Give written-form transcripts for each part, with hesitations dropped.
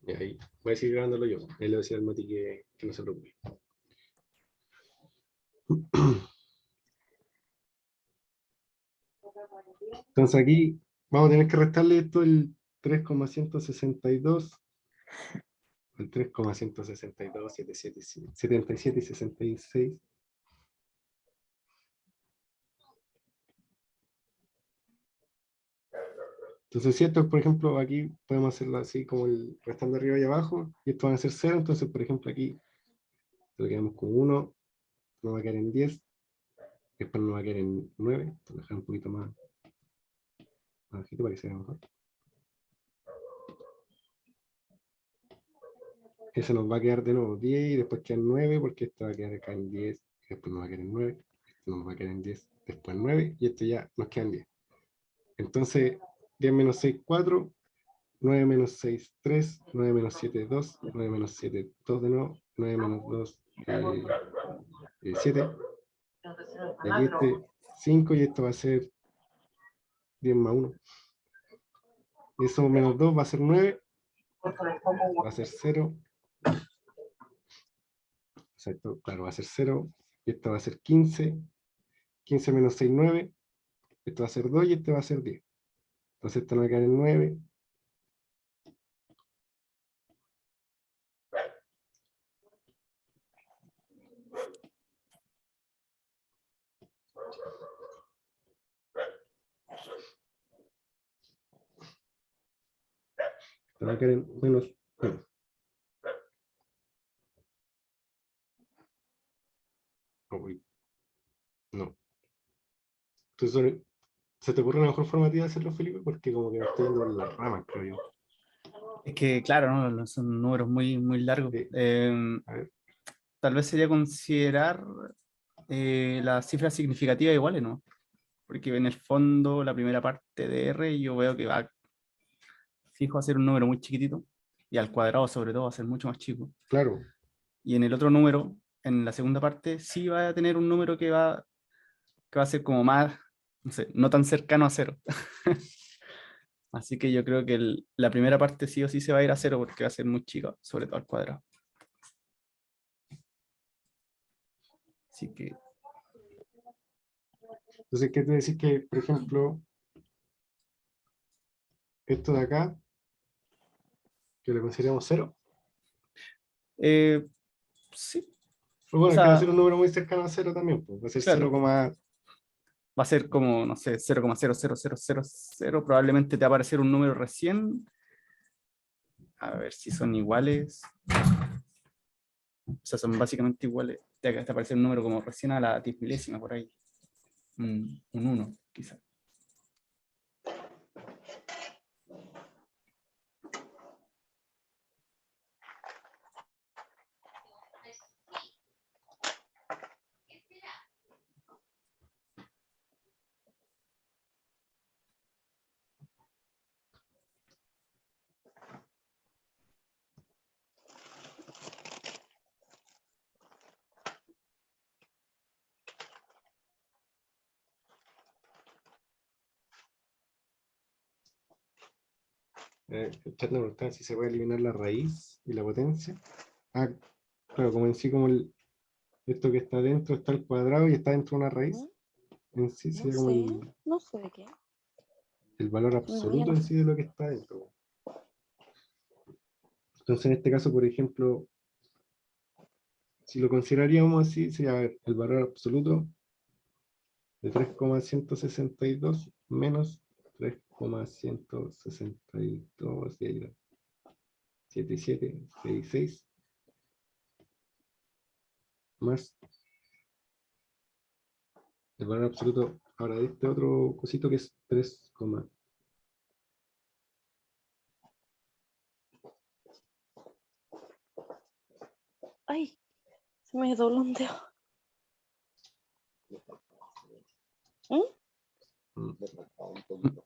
Y ahí voy a seguir grabándolo yo. Ahí le voy a decir al Mati que no se preocupe. Entonces aquí vamos a tener que restarle esto el 3,162, el 3,162, 77 y 66. Entonces, si esto, por ejemplo, aquí podemos hacerlo así como el restando arriba y abajo, y esto van a ser 0, entonces, por ejemplo, aquí lo quedamos con 1, nos va a quedar en 10, después nos va a quedar en 9, entonces dejar un poquito más bajito para que se vea mejor. Ese nos va a quedar de nuevo 10 y después quedan 9 porque esto va a quedar acá en 10 y después nos va a quedar en 9, esto nos va a quedar en 10, después 9 y esto ya nos queda en 10. Entonces 10 menos 6, 4, 9 menos 6, 3, 9 menos 7, 2, 9 menos 7, 2 de nuevo, 9 menos 2, 7, y aquí este 5 y esto va a ser 10 más 1. Y eso menos 2 va a ser 9, va a ser 0. Exacto, claro, va a ser 0. Y esto va a ser 15. 15 menos 6, 9. Esto va a ser 2 y este va a ser 10. Entonces esto nos va a quedar en 9. Esto va a quedar en menos 1. Uy, no. Entonces, ¿se te ocurre una mejor forma de hacerlo, Felipe? Porque como que me estoy yendo en las ramas, creo yo. Es que, claro, ¿no? Son números muy, muy largos. A ver. Tal vez sería considerar las cifras significativas iguales, ¿no? Porque en el fondo, la primera parte de R yo veo que va fijo a ser un número muy chiquitito, y al cuadrado sobre todo va a ser mucho más chico. Claro. Y en el otro número, en la segunda parte, sí va a tener un número que va a ser como más, no sé, no tan cercano a 0. Así que yo creo que la primera parte sí o sí se va a ir a 0 porque va a ser muy chica, sobre todo al cuadrado. Así que Entonces, ¿qué te decís que, por ejemplo, esto de acá, que lo consideramos 0? sí, Pues o bueno, es que va a ser sea, un número muy cercano a 0 también, pues. Va a ser 0, claro, va a ser como, no sé, 0,00000, probablemente te va a aparecer un número recién, a ver si son iguales, o sea, son básicamente iguales, te aparece un número como recién a la 10 milésima por ahí, un 1 quizás. el chat me preguntaba si se puede eliminar la raíz y la potencia. Ah, claro, como en sí, como esto que está dentro está el cuadrado y está dentro de una raíz. En sí No sería como sé, no sé de qué. el valor No, ya absoluto no en sé. sí de lo que está dentro. Entonces, en este caso, por ejemplo, si lo consideraríamos así, sería el valor absoluto de 3,162 menos 3,162, y ahí va, 77, 66, más el valor absoluto ahora de este otro cosito que es 3, Ay, se me dobló un dedo.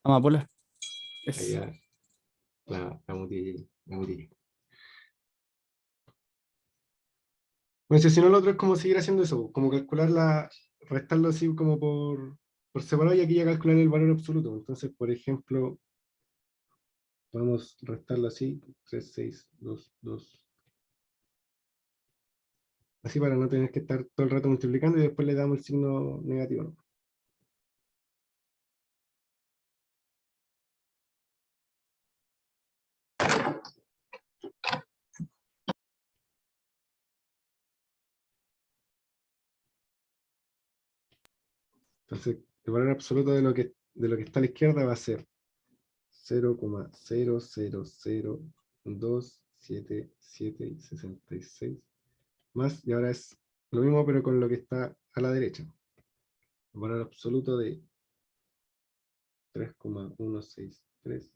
Amapola. ahí ya la mutilla. Bueno, si no, lo otro es como seguir haciendo eso, como calcular restarlo así como por separado y aquí ya calcular el valor absoluto. Entonces, por ejemplo, Podemos restarlo así, 3, 6, 2, 2. Así para no tener que estar todo el rato multiplicando y después le damos el signo negativo, ¿no? Entonces, el valor absoluto de lo que está a la izquierda va a ser 0,0002767 más, y ahora es lo mismo pero con lo que está a la derecha. El valor absoluto de 3,163.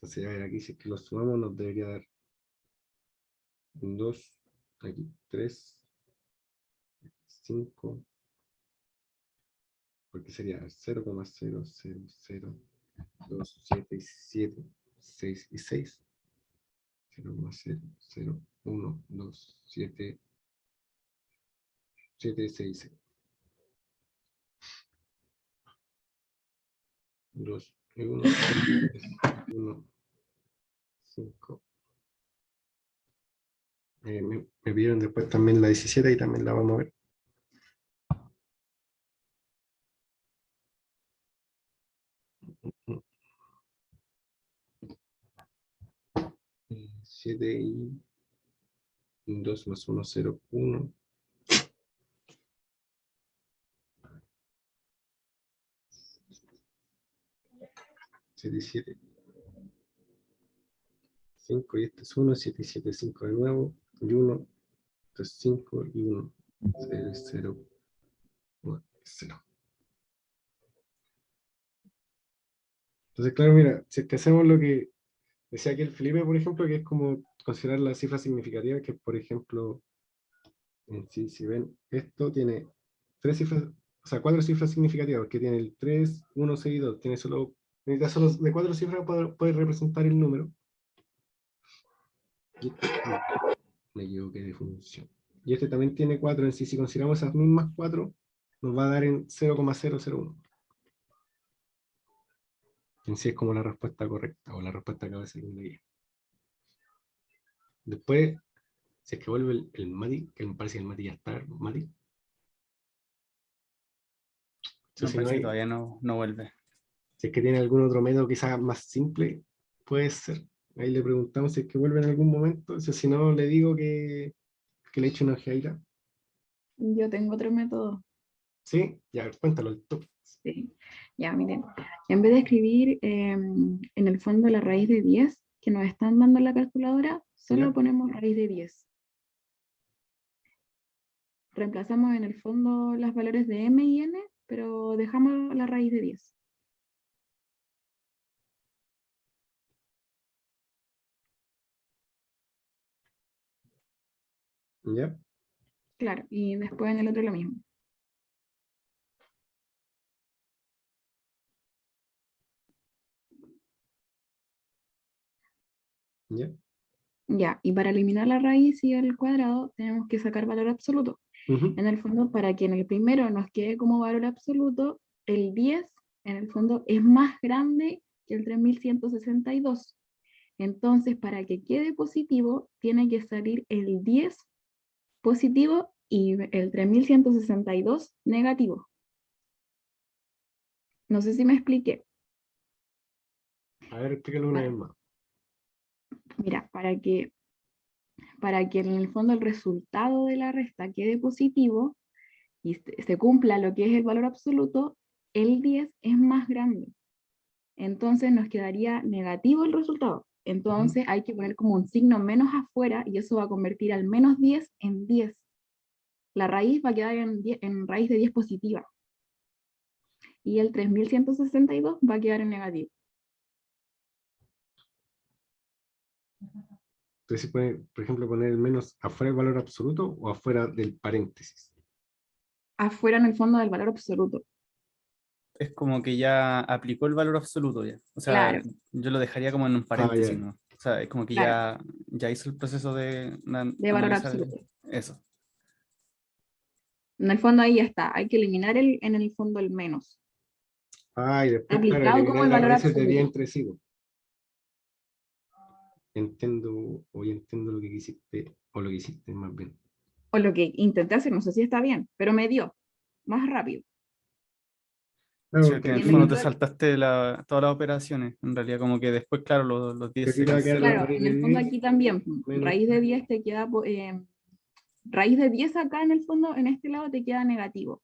Entonces, a ver, aquí si es que lo sumamos nos debería dar un 2, aquí 3, 5, porque sería 0,0002776 y 6. 0,0012776. 2 y 1, 1, 5. Me pidieron después también la 17 y también la vamos a ver. 7 y 2 más 1, 0, 1. 7 y 7. 5 y este es 1, 7 y 7, 5 de nuevo. Y 1, esto es 5 y 1. 0 y 0, 1, 0. Entonces, claro, mira, si es que hacemos lo que decía aquí el Felipe, por ejemplo, que es como considerar la cifra significativa, que por ejemplo, sí, si ven, esto tiene 3 cifras, o sea, 4 cifras significativas, porque tiene el 3, 1, 6 y 2, tiene solo, necesita solo de 4 cifras para poder representar el número. Y me equivoqué de función. Y este también tiene 4 en sí, si consideramos esas mismas 4, nos va a dar en 0,001. En sí es como la respuesta correcta, o la respuesta que a veces le guía. Después, si es que vuelve el Mati, que me parece que el Mati ya está, Mati. Me Si no parece que hay, todavía no vuelve. si es que tiene algún otro método quizás más simple, puede ser. Ahí le preguntamos si es que vuelve en algún momento. O sea, si no, le digo que le eche una ojeadita. Yo tengo otro método. Sí, ya, cuéntalo el top. Sí. Ya, miren. En vez de escribir en el fondo la raíz de 10 que nos están dando en la calculadora, solo ¿Ya? ponemos raíz de 10. Reemplazamos en el fondo los valores de m y n, pero dejamos la raíz de 10. ¿Ya? Claro, y después en el otro lo mismo. ¿Ya? Ya, y para eliminar la raíz y el cuadrado, tenemos que sacar valor absoluto. Ujú. En el fondo, para que en el primero nos quede como valor absoluto, el 10 en el fondo es más grande que el 3162. Entonces, para que quede positivo, tiene que salir el 10 positivo y el 3162 negativo. No sé si me expliqué. A ver, explícalo una vez más. Mira, para que en el fondo el resultado de la resta quede positivo y se cumpla lo que es el valor absoluto, el 10 es más grande. Entonces nos quedaría negativo el resultado. Entonces hay que poner como un signo menos afuera y eso va a convertir al menos 10 en 10. La raíz va a quedar en raíz de 10 positiva. Y el 3162 va a quedar en negativo. Entonces, si pone, por ejemplo, poner el menos afuera del valor absoluto o afuera del paréntesis. Afuera en el fondo del valor absoluto. Es como que ya aplicó el valor absoluto ya. O sea, Claro, yo lo dejaría como en un Ah, paréntesis, ya. ¿no? O sea, es como que claro, ya hizo el proceso de de valor analizar absoluto. eso. En el fondo ahí ya está. Hay que eliminar en el fondo el menos. Ah, y después, claro, Aplicado como eliminar el las valor raíces de 10 absoluto. entre sí. Po. Hoy entiendo lo que quisiste, o lo que hiciste más bien. O lo que intenté hacer, no sé si está bien, pero me dio más rápido. Claro, Sí, porque que en al el Y en el fondo te final, otro, saltaste todas las operaciones. En realidad, como que después, claro, los que 10 aquí se te va a quedar la cancelan. claro, raíz en de el fondo 10 aquí también, menos. raíz de 10 te queda, raíz de 10 acá en el fondo, en este lado te queda negativo,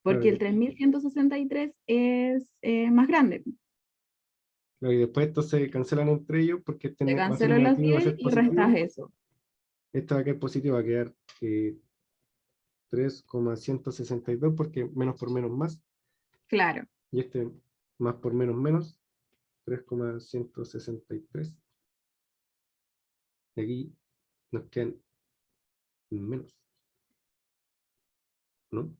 Claro, porque el 3163 es más grande. claro, y después estos se cancelan entre ellos porque este Te va a ser cancelo los negativo, va a 10 ser y restas positivo. eso. Esto va a quedar positivo, va a quedar 3,162 porque menos por menos más. Claro. Y este más por menos menos, 3,163. Y aquí nos quedan menos, ¿no?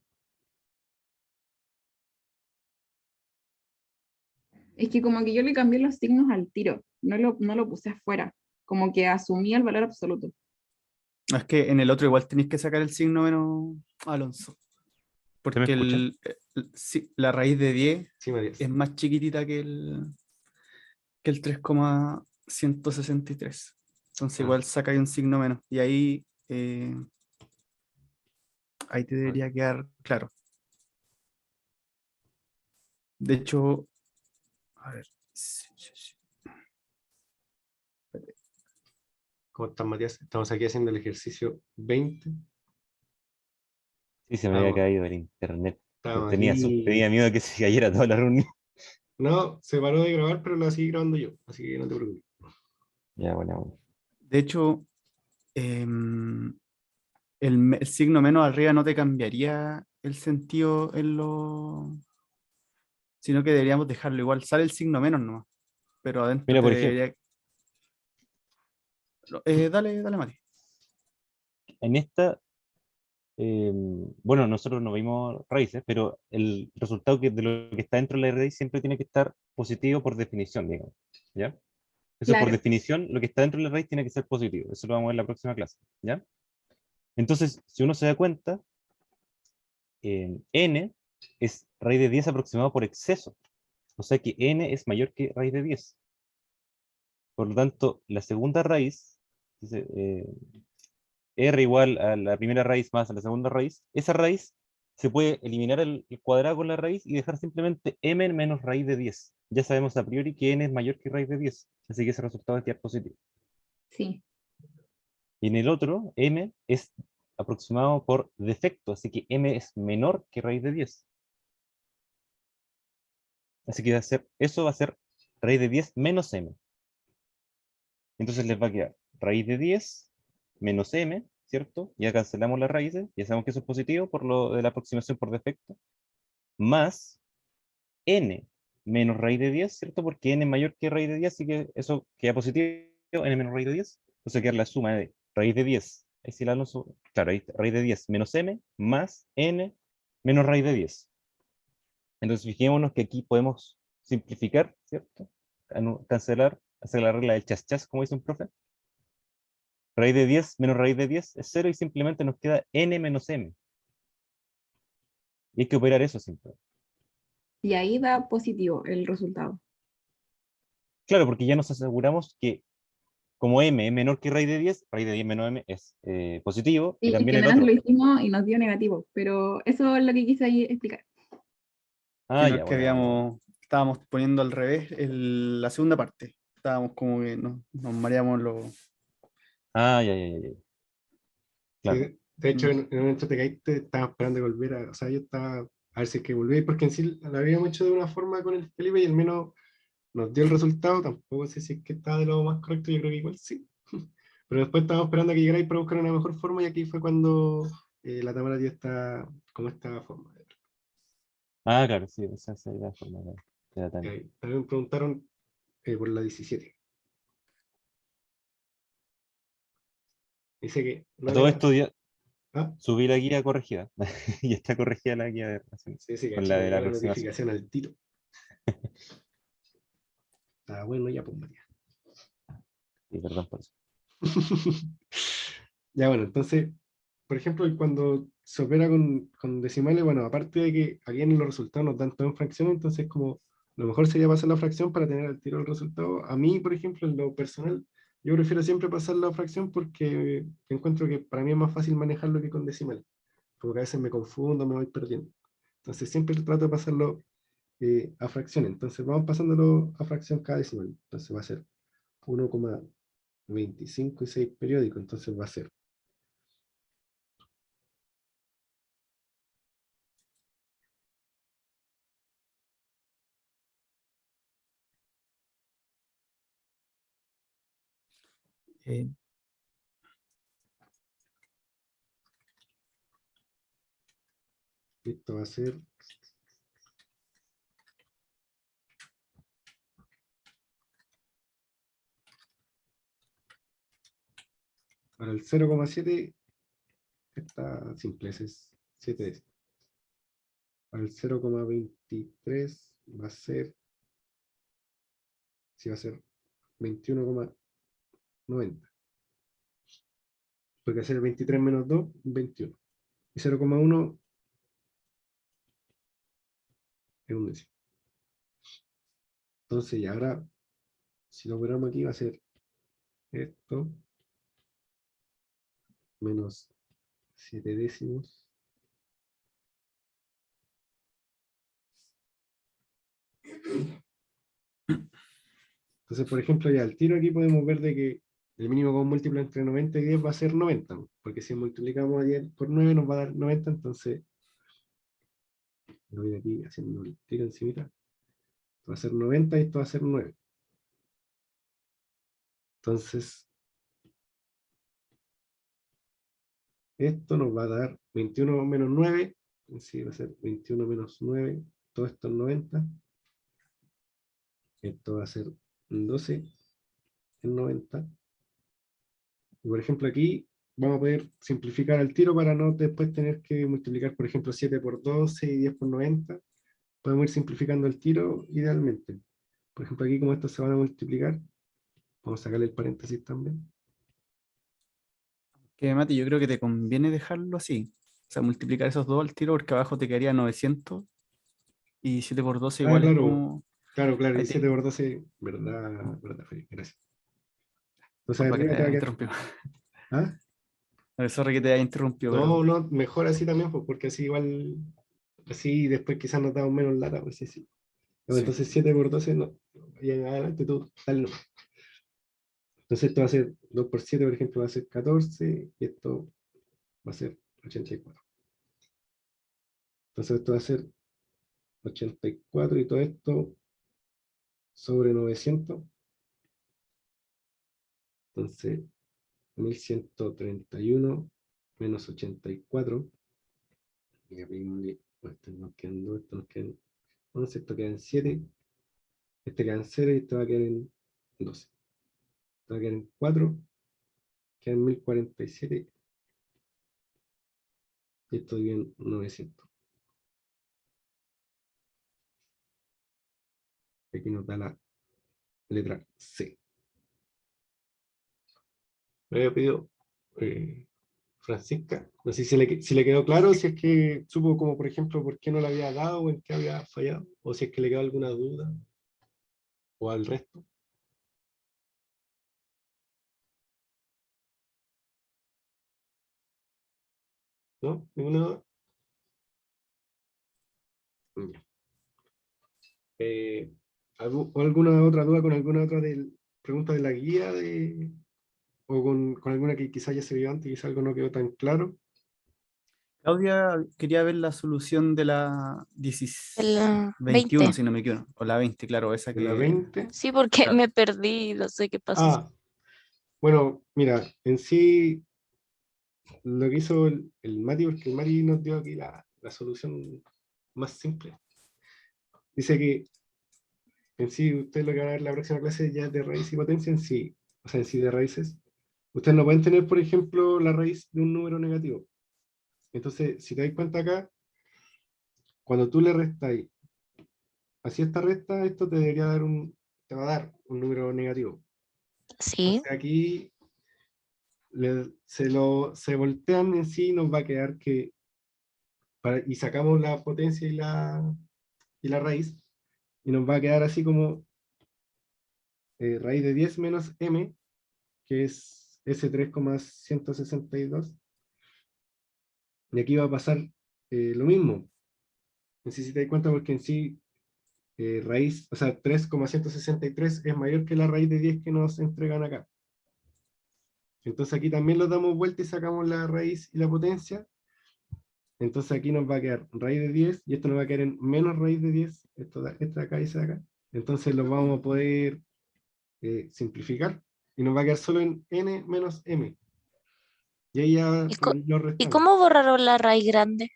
Es que como que yo le cambié los signos al tiro, no lo puse afuera, como que asumí el valor absoluto. No, es que en el otro igual tenéis que sacar el signo menos, Alonso. ¿Se me Porque escucha? sí, la raíz de 10 Sí, Matías. es más chiquitita que el 3,163. Entonces Ah, igual sacáis un signo menos. Y ahí te vale. debería quedar claro. De hecho, a ver. Sí, sí, sí. ¿Cómo estás, Matías? Estamos aquí haciendo el ejercicio 20. Sí, se me había Estábamos, caído el internet. estábamos Tenía aquí. miedo de que se cayera toda la reunión. No, se paró de grabar, pero la seguí grabando yo, así que no te preocupes. Ya, bueno. De hecho, em, el signo menos arriba no te cambiaría el sentido sino que deberíamos dejarlo igual. Sale el signo menos nomás, pero adentro Mira, te por ejemplo, debería. Dale, dale, Mati. en esta, bueno, nosotros no vimos raíces, pero el resultado de lo que está dentro de la raíz siempre tiene que estar positivo por definición, digamos. ¿Ya? Eso por Claro, definición, lo que está dentro de la raíz tiene que ser positivo. Eso lo vamos a ver en la próxima clase. ¿Ya? Entonces, si uno se da cuenta, n es raíz de 10 aproximado por exceso. O sea que n es mayor que raíz de 10. Por lo tanto, la segunda raíz, dice, r igual a la primera raíz más a la segunda raíz, esa raíz se puede eliminar el cuadrado con la raíz y dejar simplemente m menos raíz de 10. Ya sabemos a priori que n es mayor que raíz de 10, así que ese resultado es quedar positivo. sí. Y en el otro, m es aproximado por defecto, así que m es menor que raíz de 10. Así que eso va a ser raíz de 10 menos m. Entonces les va a quedar raíz de 10 menos m, ¿cierto? Ya cancelamos las raíces, ya sabemos que eso es positivo por lo de la aproximación por defecto, más n menos raíz de 10, ¿cierto? Porque n es mayor que raíz de 10, así que eso queda positivo, n menos raíz de 10. Entonces queda la suma de raíz de 10, ahí sí la Alonso, claro, ahí está, raíz de 10 menos m más n menos raíz de 10. Entonces fijémonos que aquí podemos simplificar, ¿cierto? Cancelar, hacer la regla del chas chas, como dice un profe. Raíz de 10 menos raíz de 10 es 0 y simplemente nos queda n menos m. Y hay que operar eso siempre. Y ahí da positivo el resultado. Claro, porque ya nos aseguramos que como m es menor que raíz de 10 menos m es positivo, y Sí, es también que el delante lo otro. hicimos y nos dio negativo, pero eso es lo que quise ahí explicar. Si Ah, no es ya, que bueno, bueno, bueno. estábamos poniendo al revés la segunda parte. Estábamos como que nos mareamos Ah, ya, ya, ya, ya. Sí, Claro. de hecho, Mm. en el momento te caíste, estaba esperando que volviera. O sea, yo estaba a ver si es que volví, porque en sí lo habíamos hecho de una forma con el Felipe y al menos nos dio el resultado. Tampoco sé si es que estaba de lo más correcto, yo creo que igual sí. Pero después estábamos esperando a que llegarais para buscar una mejor forma y aquí fue cuando la tabla dio esta, como esta forma. Ah, claro, sí, esa es la forma de la tabla. También me preguntaron por la 17. Dice que no A le todo va- esto ya ¿Ah? subí la guía corregida. Y está corregida la guía de relaciones. Sí, sí, Con caché, la me de la llegó la aproximación. notificación al tiro. Ah, bueno, ya pues Matías. Sí, perdón por eso. Ya bueno, entonces, por ejemplo, cuando se opera con decimales, bueno, aparte de que aquí en los resultados nos dan todo en fracciones, entonces como lo mejor sería pasar la fracción para tener al tiro el resultado. A mí, por ejemplo, en lo personal, yo prefiero siempre pasar la fracción porque encuentro que para mí es más fácil manejarlo que con decimales, porque a veces me confundo, me voy perdiendo. Entonces siempre trato de pasarlo a fracción. Entonces vamos pasándolo a fracción cada decimal. Entonces va a ser 1,25 y 6 periódico. Entonces va a ser Eh, esto va a ser para el 0,7 está simple, ese es 7 décimas. Para el 0,23 va a ser, sí va a ser 21,90. Porque hacer 23 menos 2, 21. Y 0,1 es un décimo. Entonces, y ahora, si lo operamos aquí, va a ser esto menos 7 décimos. Entonces, por ejemplo, ya al tiro aquí podemos ver de que el mínimo común múltiplo entre 90 y 10 va a ser 90, porque si multiplicamos a 10 por 9 nos va a dar 90, entonces lo voy aquí haciendo el tiro encima. Esto va a ser 90 y esto va a ser 9. Entonces, esto nos va a dar 21 menos 9, sí, va a ser 21 menos 9, todo esto es 90. Esto va a ser 12 en 90. Y por ejemplo aquí vamos a poder simplificar al tiro para no después tener que multiplicar, por ejemplo, 7 por 12 y 10 por 90. Podemos ir simplificando el tiro idealmente. Por ejemplo, aquí como estos se van a multiplicar, vamos a sacarle el paréntesis también. que Mati, yo creo que te conviene dejarlo así. O sea, multiplicar esos dos al tiro porque abajo te quedaría 900 y 7 por 12 Ah, igual es claro, como... claro, claro, Ahí y 7 te... por 12, verdad, verdad, Felipe, gracias. Entonces Disculpa que arriba te te va a haya quedar. interrumpido. ¿Ah? Sorry que te haya interrumpido, No, pero... no, mejor así también, pues, porque así igual, así después quizás nos damos menos lata, pues sí, sí. No, Sí. entonces 7 por 12, no, y en adelante tú, tal no. Entonces esto va a ser 2 por 7, por ejemplo, va a ser 14, y esto va a ser 84. Entonces esto va a ser 84 y todo esto sobre 900. Entonces 1131 menos 84. Y abrimos, esto nos quedan 2, esto nos quedan 11, esto queda en 7, este queda en 0 y esto va a quedar en 12. Esto va a quedar en 4, queda en 1047 y esto divide en 900. Aquí nos da la letra C. Me había pedido Francisca, no sé si le quedó claro, si es que supo como por ejemplo por qué no le había dado o en qué había fallado, o si es que le quedó alguna duda, o al resto, ¿no? ¿Ninguna duda? Ya. Eh, ¿O alguna otra duda con alguna otra pregunta de la guía o con alguna que quizás ya se vio antes y quizás algo no quedó tan claro? Claudia quería ver la solución de la 16 El 21, 20. si no me equivoco. O la 20, claro, esa De la que... 20. Sí, porque Claro. me perdí, no sé qué pasó. Bueno, mira, en sí lo que hizo el Mati, porque el Mati nos dio aquí la solución más simple. Dice que en sí, usted lo que va a ver la próxima clase ya es de raíz y potencia en sí, o sea, en sí de raíces. Ustedes no pueden tener, por ejemplo, la raíz de un número negativo. Entonces, si te das cuenta acá, cuando tú le restas así esta resta, esto te debería dar te va a dar un número negativo. Sí. Entonces aquí se voltean en sí, nos va a quedar que, y sacamos la potencia y la raíz, y nos va a quedar así como raíz de 10 menos m, que es S3,162. Y aquí va a pasar lo mismo. No sé si te das cuenta porque en sí raíz, o sea, 3,163 es mayor que la raíz de 10 que nos entregan acá. Entonces aquí también lo damos vuelta y sacamos la raíz y la potencia. Entonces aquí nos va a quedar raíz de 10 y esto nos va a quedar en menos raíz de 10. Esto de acá y ese de acá. Entonces lo vamos a poder simplificar y nos va a quedar solo en n menos m. Y ahí ya ¿Y, co- lo ¿Y restamos. cómo borraron la raíz grande?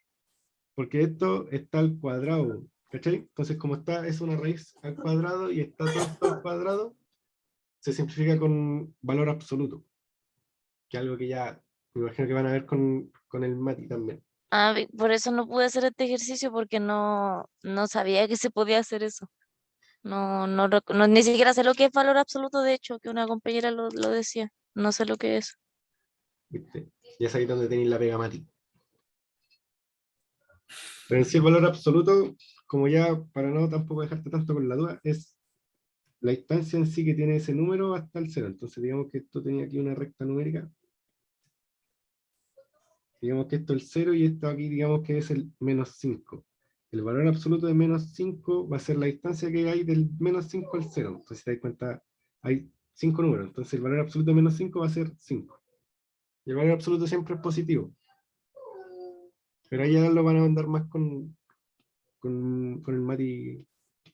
Porque esto está al cuadrado, ¿cachai? Entonces como es una raíz al cuadrado y está todo esto al cuadrado, se simplifica con valor absoluto, que es algo que ya me imagino que van a ver con el Mati también. Ah, por eso no pude hacer este ejercicio porque no sabía que se podía hacer eso. Ni siquiera sé lo que es valor absoluto, de hecho, que una compañera lo decía. No sé lo que es. ¿Viste? Ya es ahí donde tenéis la pega Mati. Pero en sí el valor absoluto, como ya para no tampoco dejarte tanto con la duda, es la instancia en sí que tiene ese número hasta el cero. Entonces digamos que esto tenía aquí una recta numérica. Digamos que esto es el 0 y esto aquí digamos que es el menos 5. El valor absoluto de menos 5 va a ser la distancia que hay del menos 5 al 0. Entonces si te das cuenta, hay 5 números. Entonces el valor absoluto de menos 5 va a ser 5. Y el valor absoluto siempre es positivo. Pero ahí ya lo van a andar más con el Mati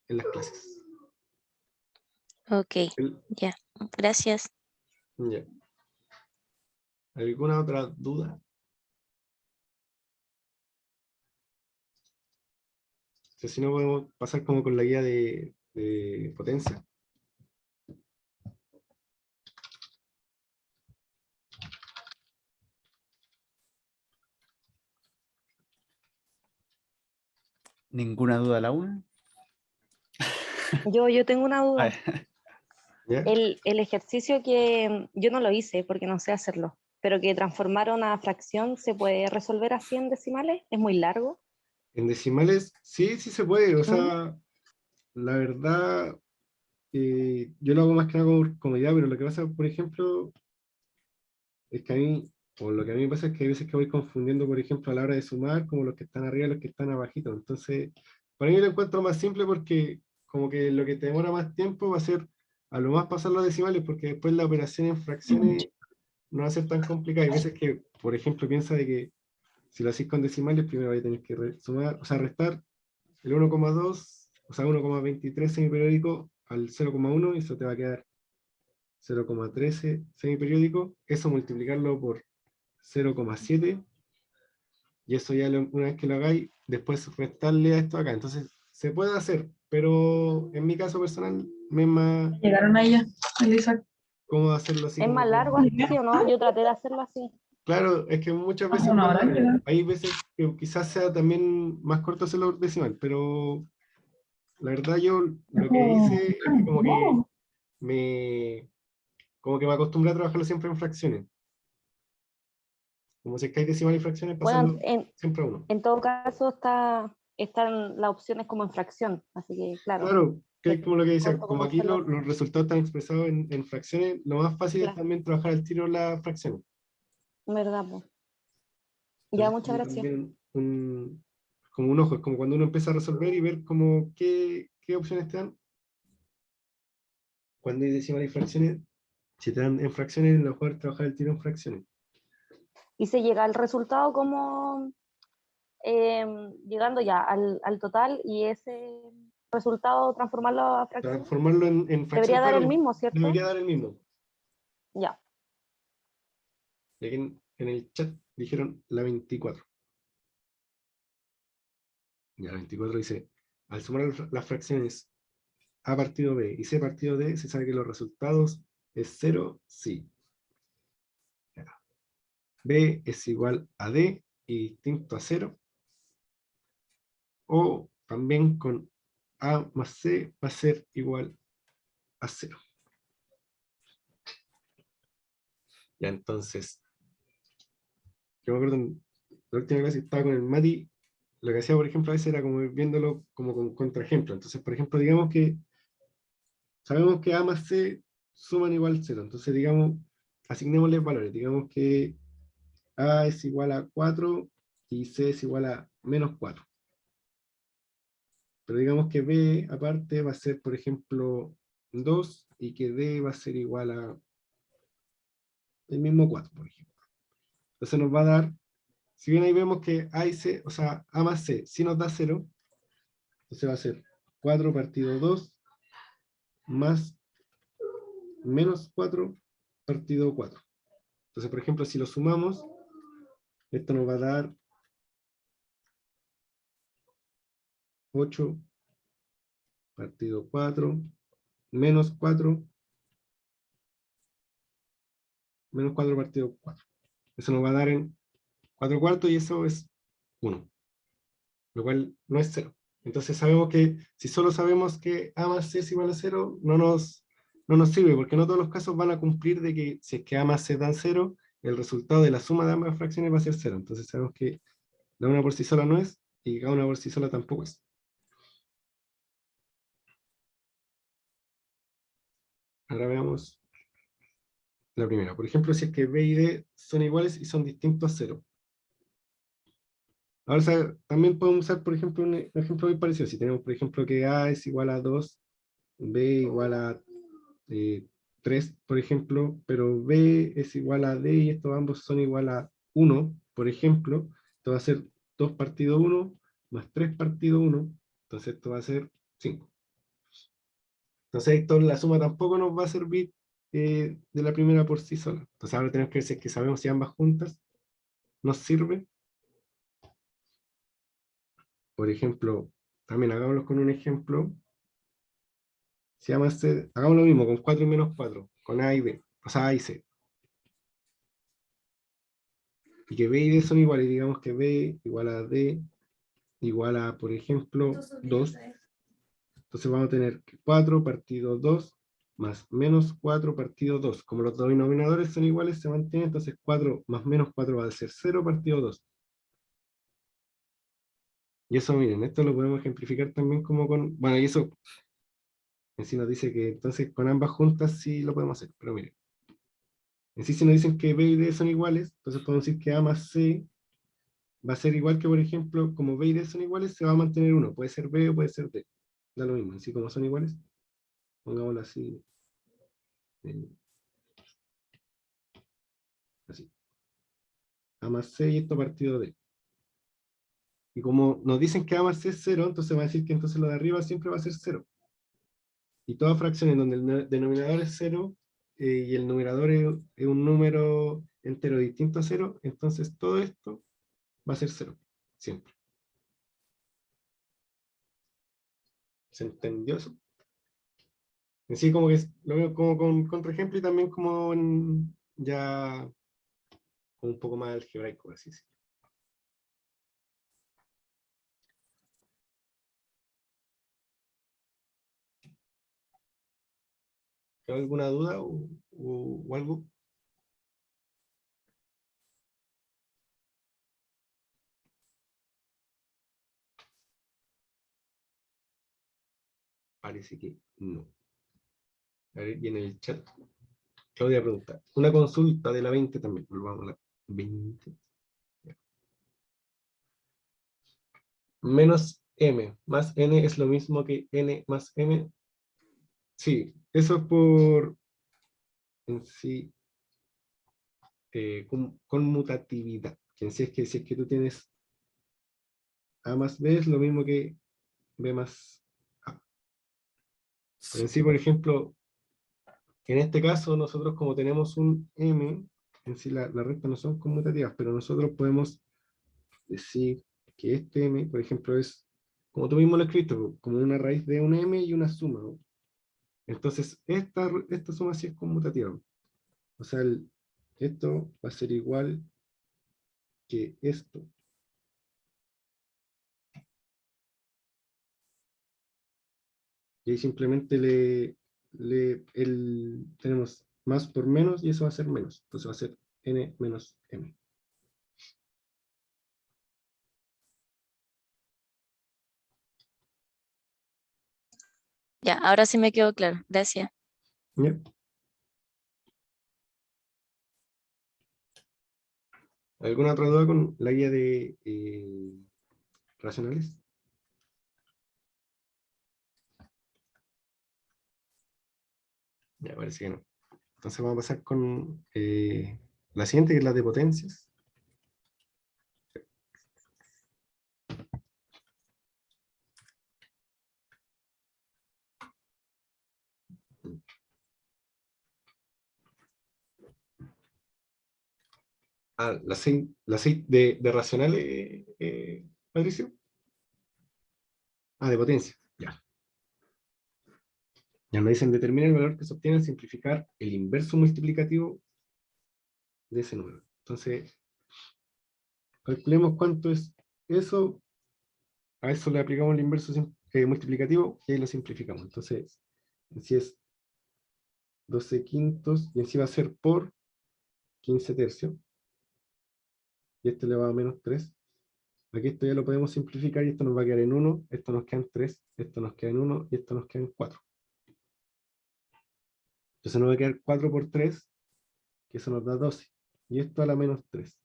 en las clases. Ok, El- ya. Gracias. ya. ¿Alguna otra duda? O sea, si no podemos pasar como con la guía de potencia. Ninguna duda la una. Yo tengo una A duda. ver, ¿Ya? El ejercicio que yo no lo hice porque no sé hacerlo, pero que transformaron a fracción, ¿se puede resolver así en decimales? ¿Es muy largo? En decimales, sí se puede. O ¿Mm? sea, la verdad, yo lo hago más que nada como idea, pero lo que pasa, por ejemplo, es que a mí, o lo que a mí me pasa es que hay veces que voy confundiendo, por ejemplo, a la hora de sumar, como los que están arriba y los que están abajito. Entonces, para mí lo encuentro más simple porque como que lo que te demora más tiempo va a ser a lo más pasar los decimales, porque después la operación en fracciones no va a ser tan complicada. Hay veces que, por ejemplo, piensa de que si lo hacéis con decimales, primero vais a tener que sumar, o sea, restar el 1,2, o sea, 1,23 semiperiódico al 0,1 y eso te va a quedar 0,13 semiperiódico. Eso multiplicarlo por 0,7 y eso ya una vez que lo hagáis, después restarle a esto acá. Entonces, se puede hacer, pero en mi caso personal me es más Llegaron a ella, Elisa. cómodo hacerlo así ¿Es como más largo así o no? Yo traté de hacerlo así. Claro, es que muchas Hace veces es una más hora largo. llegaron. Hay veces que quizás sea también más corto hacerlo decimal, pero la verdad yo lo que hice es que me, como que me acostumbré a trabajarlo siempre en fracciones. Como si es que hay decimal y fracciones, Bueno, pasarlo siempre a uno. en todo caso están las opciones como en fracción, así que claro, Claro, que es como lo que decía, corto como como aquí hacerlo. los resultados están expresados en fracciones, lo más fácil es Claro, también trabajar al tiro las fracciones. ¿verdad, po? Ya, Entonces, muchas como gracias. también como un ojo, es como cuando uno empieza a resolver y ver como qué opciones te dan. Cuando hay decimal y fracciones, si te dan en fracciones, lo mejor es trabajar el tiro en fracciones. Y se llega al resultado como llegando ya al total y ese resultado transformarlo a fracción. Transformarlo en fracción, Debería dar el claro, mismo, ¿cierto? debería dar el mismo. Ya. Y aquí en el chat dijeron la 24. Ya la 24 dice, al sumar las fracciones A partido B y C partido D, se sabe que los resultados es 0, sí. B es igual a D y distinto a 0. O también con A más C va a ser igual a 0. Ya entonces, yo me acuerdo en la última clase estaba con el Mati, lo que hacía, por ejemplo, a veces era como ir viéndolo como con contraejemplo. Entonces, por ejemplo, digamos que sabemos que A más C suman igual a 0. Entonces, digamos, asignémosles valores. Digamos que A es igual a 4 y C es igual a menos 4. Pero digamos que B aparte va a ser, por ejemplo, 2 y que D va a ser igual a el mismo 4, por ejemplo. Entonces nos va a dar, si bien ahí vemos que A y C, o sea, A más C, si nos da 0, entonces va a ser 4 partido 2 más menos 4 partido 4. Entonces, por ejemplo, si lo sumamos, esto nos va a dar 8 partido 4 menos 4 partido 4. Eso nos va a dar en 4 cuartos y eso es 1, lo cual no es 0. Entonces sabemos que si solo sabemos que A más C es igual a 0, no nos sirve, porque no todos los casos van a cumplir de que si es que A más C dan 0, el resultado de la suma de ambas fracciones va a ser 0. Entonces sabemos que la una por sí sola no es, y cada una por sí sola tampoco es. Ahora veamos la primera. Por ejemplo, si es que B y D son iguales y son distintos a 0. Ahora también podemos usar, por ejemplo, un ejemplo muy parecido. Si tenemos, por ejemplo, que A es igual a 2, B igual a 3, por ejemplo, pero B es igual a D y estos ambos son igual a 1, por ejemplo, esto va a ser 2 partido 1 más 3 partido 1, entonces esto va a ser 5. Entonces esto, la suma tampoco nos va a servir de la primera por sí sola. Entonces ahora tenemos que ver si es que sabemos si ambas juntas nos sirve. Por ejemplo, también hagámoslo con un ejemplo. Si hagamos lo mismo con 4 y menos 4, con A y B, o sea, A y C. Y que B y D son iguales, digamos que B igual a D igual a, por ejemplo, 2. Entonces vamos a tener 4 partido 2 más menos 4 partido 2. Como los denominadores son iguales, se mantiene, entonces 4 más menos 4 va a ser 0 partido 2. Y eso, miren, esto lo podemos ejemplificar también como con, bueno, y eso en sí nos dice que entonces con ambas juntas sí lo podemos hacer, pero miren. En sí, si nos dicen que B y D son iguales, entonces podemos decir que A más C va a ser igual que, por ejemplo, como B y D son iguales, se va a mantener uno. Puede ser B o puede ser D. Da lo mismo. Así como son iguales, pongámoslo así. Así. A más C y esto partido D. Y como nos dicen que A más C es 0, entonces va a decir que entonces lo de arriba siempre va a ser 0. Y toda fracción en donde el denominador es 0 y el numerador es un número entero distinto a 0, entonces todo esto va a ser 0, siempre. ¿Se entendió eso? En sí, como que lo veo como con contraejemplo y también como ya como un poco más algebraico, así. Sí. ¿Hay alguna duda o algo? Parece que no. A ver, y en el chat, Claudia pregunta, una consulta de la 20 también, volvamos a la 20. Menos m más n es lo mismo que n más m. Sí, eso es por en sí conmutatividad. Que en sí es que si es que tú tienes a más b es lo mismo que b más a. Pero en sí, por ejemplo, en este caso nosotros como tenemos un m, en sí las restas no son conmutativas, pero nosotros podemos decir que este m, por ejemplo, es, como tú mismo lo escribiste, como una raíz de un m y una suma, ¿no? Entonces, esta suma sí es conmutativa. O sea, esto va a ser igual que esto. Y ahí simplemente tenemos más por menos y eso va a ser menos. Entonces va a ser n menos m. Ya, ahora sí me quedó claro. Gracias. ¿Ya? ¿Alguna otra duda con la guía de racionales? Ya parece que no. Entonces vamos a pasar con la siguiente, que es la de potencias. La 6 de racionales, Patricio. De potencia, ya. Ya nos dicen, determina el valor que se obtiene al simplificar el inverso multiplicativo de ese número. Entonces, calculemos cuánto es eso. A eso le aplicamos el inverso multiplicativo y ahí lo simplificamos. Entonces, si es 12 quintos, y en sí va a ser por 15 tercios. Y este le va a menos 3. Aquí esto ya lo podemos simplificar y esto nos va a quedar en 1, esto nos queda en 3, esto nos queda en 1 y esto nos queda en 4. Entonces nos va a quedar 4 por 3, que eso nos da 12. Y esto a la menos 3.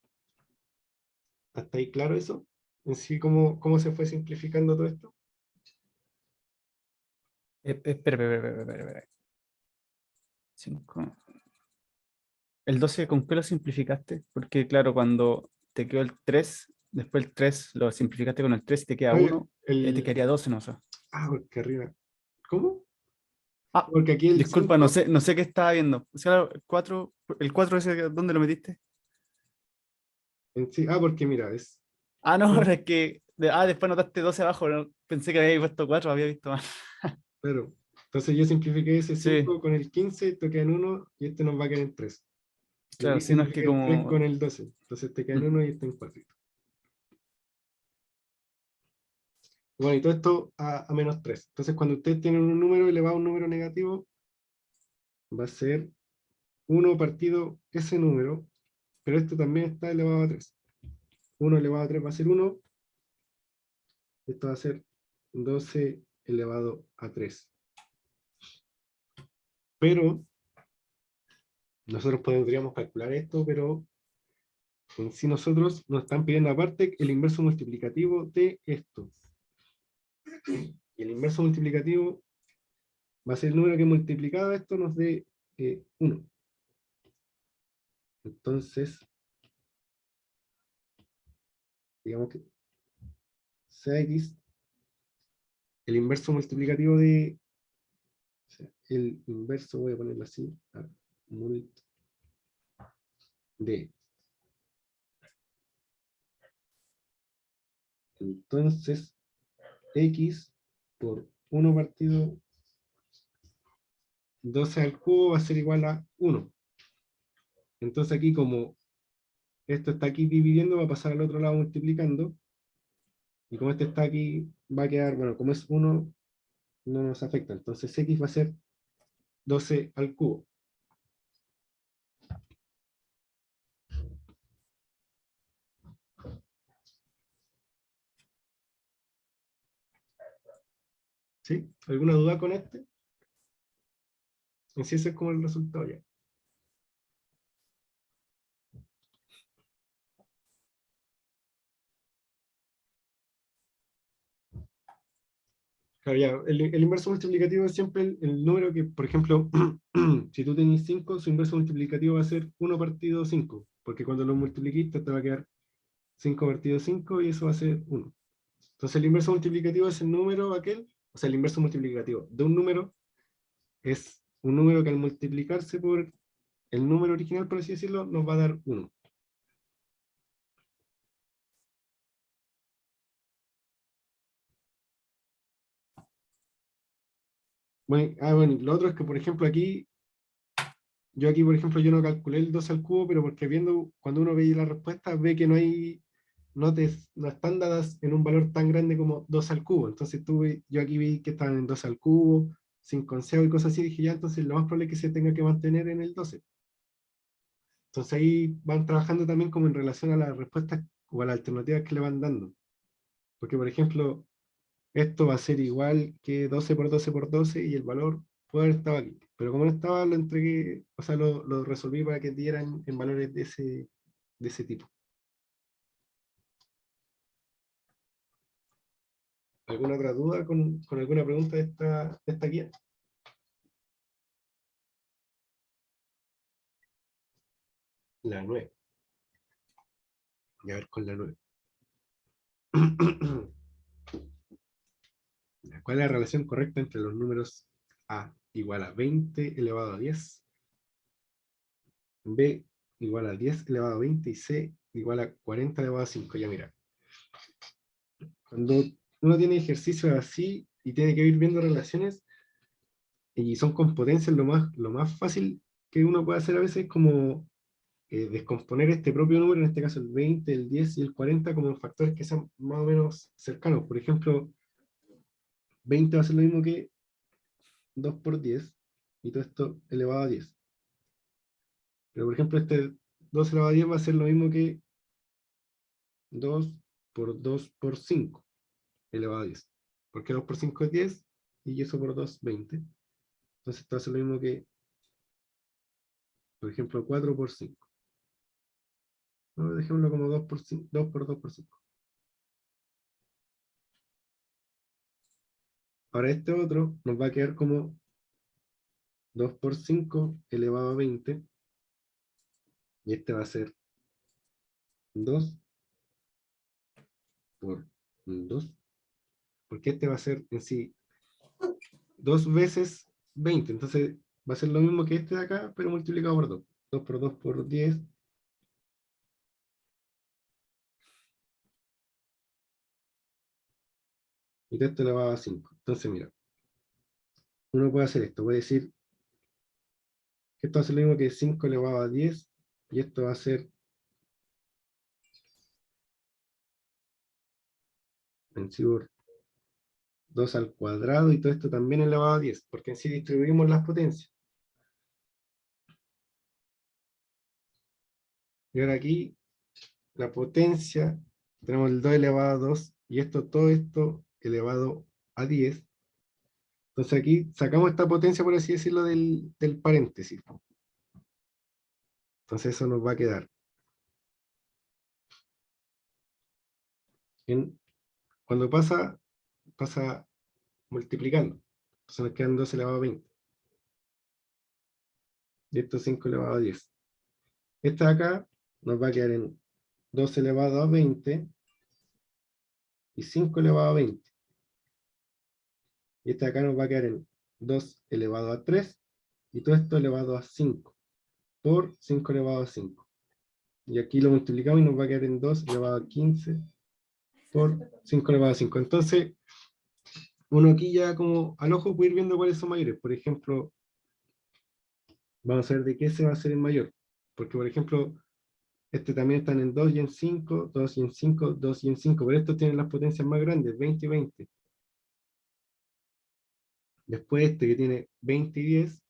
¿Hasta ahí claro eso? En sí, ¿cómo se fue simplificando todo esto? Espera. 5. ¿El 12 con qué lo simplificaste? Porque claro, cuando te quedó el 3, después el 3 lo simplificaste con el 3 y te queda 1, te quedaría 12, no sé. Porque arriba. ¿Cómo? Ah, Porque aquí el disculpa, 5, no sé qué estaba viendo. O sea, el 4 ese, ¿dónde lo metiste? en sí, porque mira, es. Ah, no, ahora es que. Después notaste 12 abajo. Pensé que había puesto 4, había visto más. Claro. Entonces yo simplifiqué ese Sí, 5 con el 15, esto queda en 1 y este nos va a quedar en 3. Y claro, aquí si no es que simplifiqué el 3 con como. el 12. Entonces este queda en 1 y este en 4. Bueno, y todo esto a menos 3. Entonces cuando ustedes tienen un número elevado a un número negativo, va a ser 1 partido ese número, pero esto también está elevado a 3. 1 elevado a 3 va a ser 1. Esto va a ser 12 elevado a 3. Pero nosotros podríamos calcular esto, pero en sí nosotros nos están pidiendo aparte el inverso multiplicativo de esto. Y el inverso multiplicativo va a ser el número que multiplicado a esto nos dé 1. Entonces, digamos que Cx, el inverso multiplicativo de, o sea, el inverso, voy a ponerlo así, mult de. Entonces, x por 1 partido 12 al cubo va a ser igual a 1. Entonces aquí, como esto está aquí dividiendo, va a pasar al otro lado multiplicando. Y como este está aquí, va a quedar, bueno, como es 1, no nos afecta. Entonces x va a ser 12 al cubo. ¿Sí? ¿Alguna duda con este? En sí ese es como el resultado ya. Claro, ya, el inverso multiplicativo es siempre el número que, por ejemplo, si tú tenés 5, su inverso multiplicativo va a ser 1 partido 5, porque cuando lo multipliquiste te va a quedar 5 partido 5 y eso va a ser 1. Entonces el inverso multiplicativo es el número aquel, o sea, el inverso multiplicativo de un número es un número que al multiplicarse por el número original, por así decirlo, nos va a dar 1. Bueno, lo otro es que, por ejemplo, yo aquí, por ejemplo, yo no calculé el 12 al cubo, pero porque viendo, cuando uno ve la respuesta, ve que no hay no están dadas en un valor tan grande como 2 al cubo. Entonces yo aquí vi que estaban en 2 al cubo, 5 onceavo y cosas así, dije ya, entonces lo más probable es que se tenga que mantener en el 12. Entonces ahí van trabajando también como en relación a las respuestas o a las alternativas que le van dando. Porque, por ejemplo, esto va a ser igual que 12 por 12 por 12 y el valor puede haber estado aquí. Pero como no estaba, lo entregué, o sea, lo resolví para que dieran en valores de ese tipo. ¿Alguna otra duda con alguna pregunta de esta guía? La 9. Y a ver con la 9. ¿Cuál es la relación correcta entre los números A igual a 20 elevado a 10, B igual a 10 elevado a 20 y C igual a 40 elevado a 5? Ya mira, cuando uno tiene ejercicios así y tiene que ir viendo relaciones y son con potencias, lo más fácil que uno puede hacer a veces es como descomponer este propio número, en este caso el 20, el 10 y el 40, como factores que sean más o menos cercanos. Por ejemplo, 20 va a ser lo mismo que 2 por 10, y todo esto elevado a 10. Pero por ejemplo, este 2 elevado a 10 va a ser lo mismo que 2 por 2 por 5 elevado a 10. Porque 2 por 5 es 10, y eso por 2, 20. Entonces esto va a ser lo mismo que, por ejemplo, 4 por 5. ¿No? Dejémoslo como 2 por 5, 2 por 2 por 5. Ahora este otro nos va a quedar como 2 por 5 elevado a 20, y este va a ser 2 por 2, porque este va a ser en sí 2 veces 20, entonces va a ser lo mismo que este de acá, pero multiplicado por 2. 2 por 2 por 10. Y esto elevado a 5. Entonces, mira, uno puede hacer esto, puede decir que esto va a ser lo mismo que 5 elevado a 10, y esto va a ser en sí por 2 al cuadrado, y todo esto también elevado a 10, porque en sí distribuimos las potencias. Y ahora aquí, la potencia, tenemos el 2 elevado a 2, y todo esto elevado a 10. Entonces aquí sacamos esta potencia, por así decirlo, del paréntesis. Entonces eso nos va a quedar cuando pasa multiplicando. Entonces nos quedan 2 elevado a 20. Y esto es 5 elevado a 10. Esta de acá nos va a quedar en 2 elevado a 20 y 5 elevado a 20. Y esta de acá nos va a quedar en 2 elevado a 3 y todo esto elevado a 5 por 5 elevado a 5. Y aquí lo multiplicamos y nos va a quedar en 2 elevado a 15 por 5 elevado a 5. Entonces, uno aquí ya como al ojo puede ir viendo cuáles son mayores. Por ejemplo, vamos a ver de qué se va a hacer el mayor. Porque, por ejemplo, este también están en 2 y en 5, 2 y en 5, 2 y en 5. Pero estos tienen las potencias más grandes, 20 y 20. Después este que tiene 20 y 10,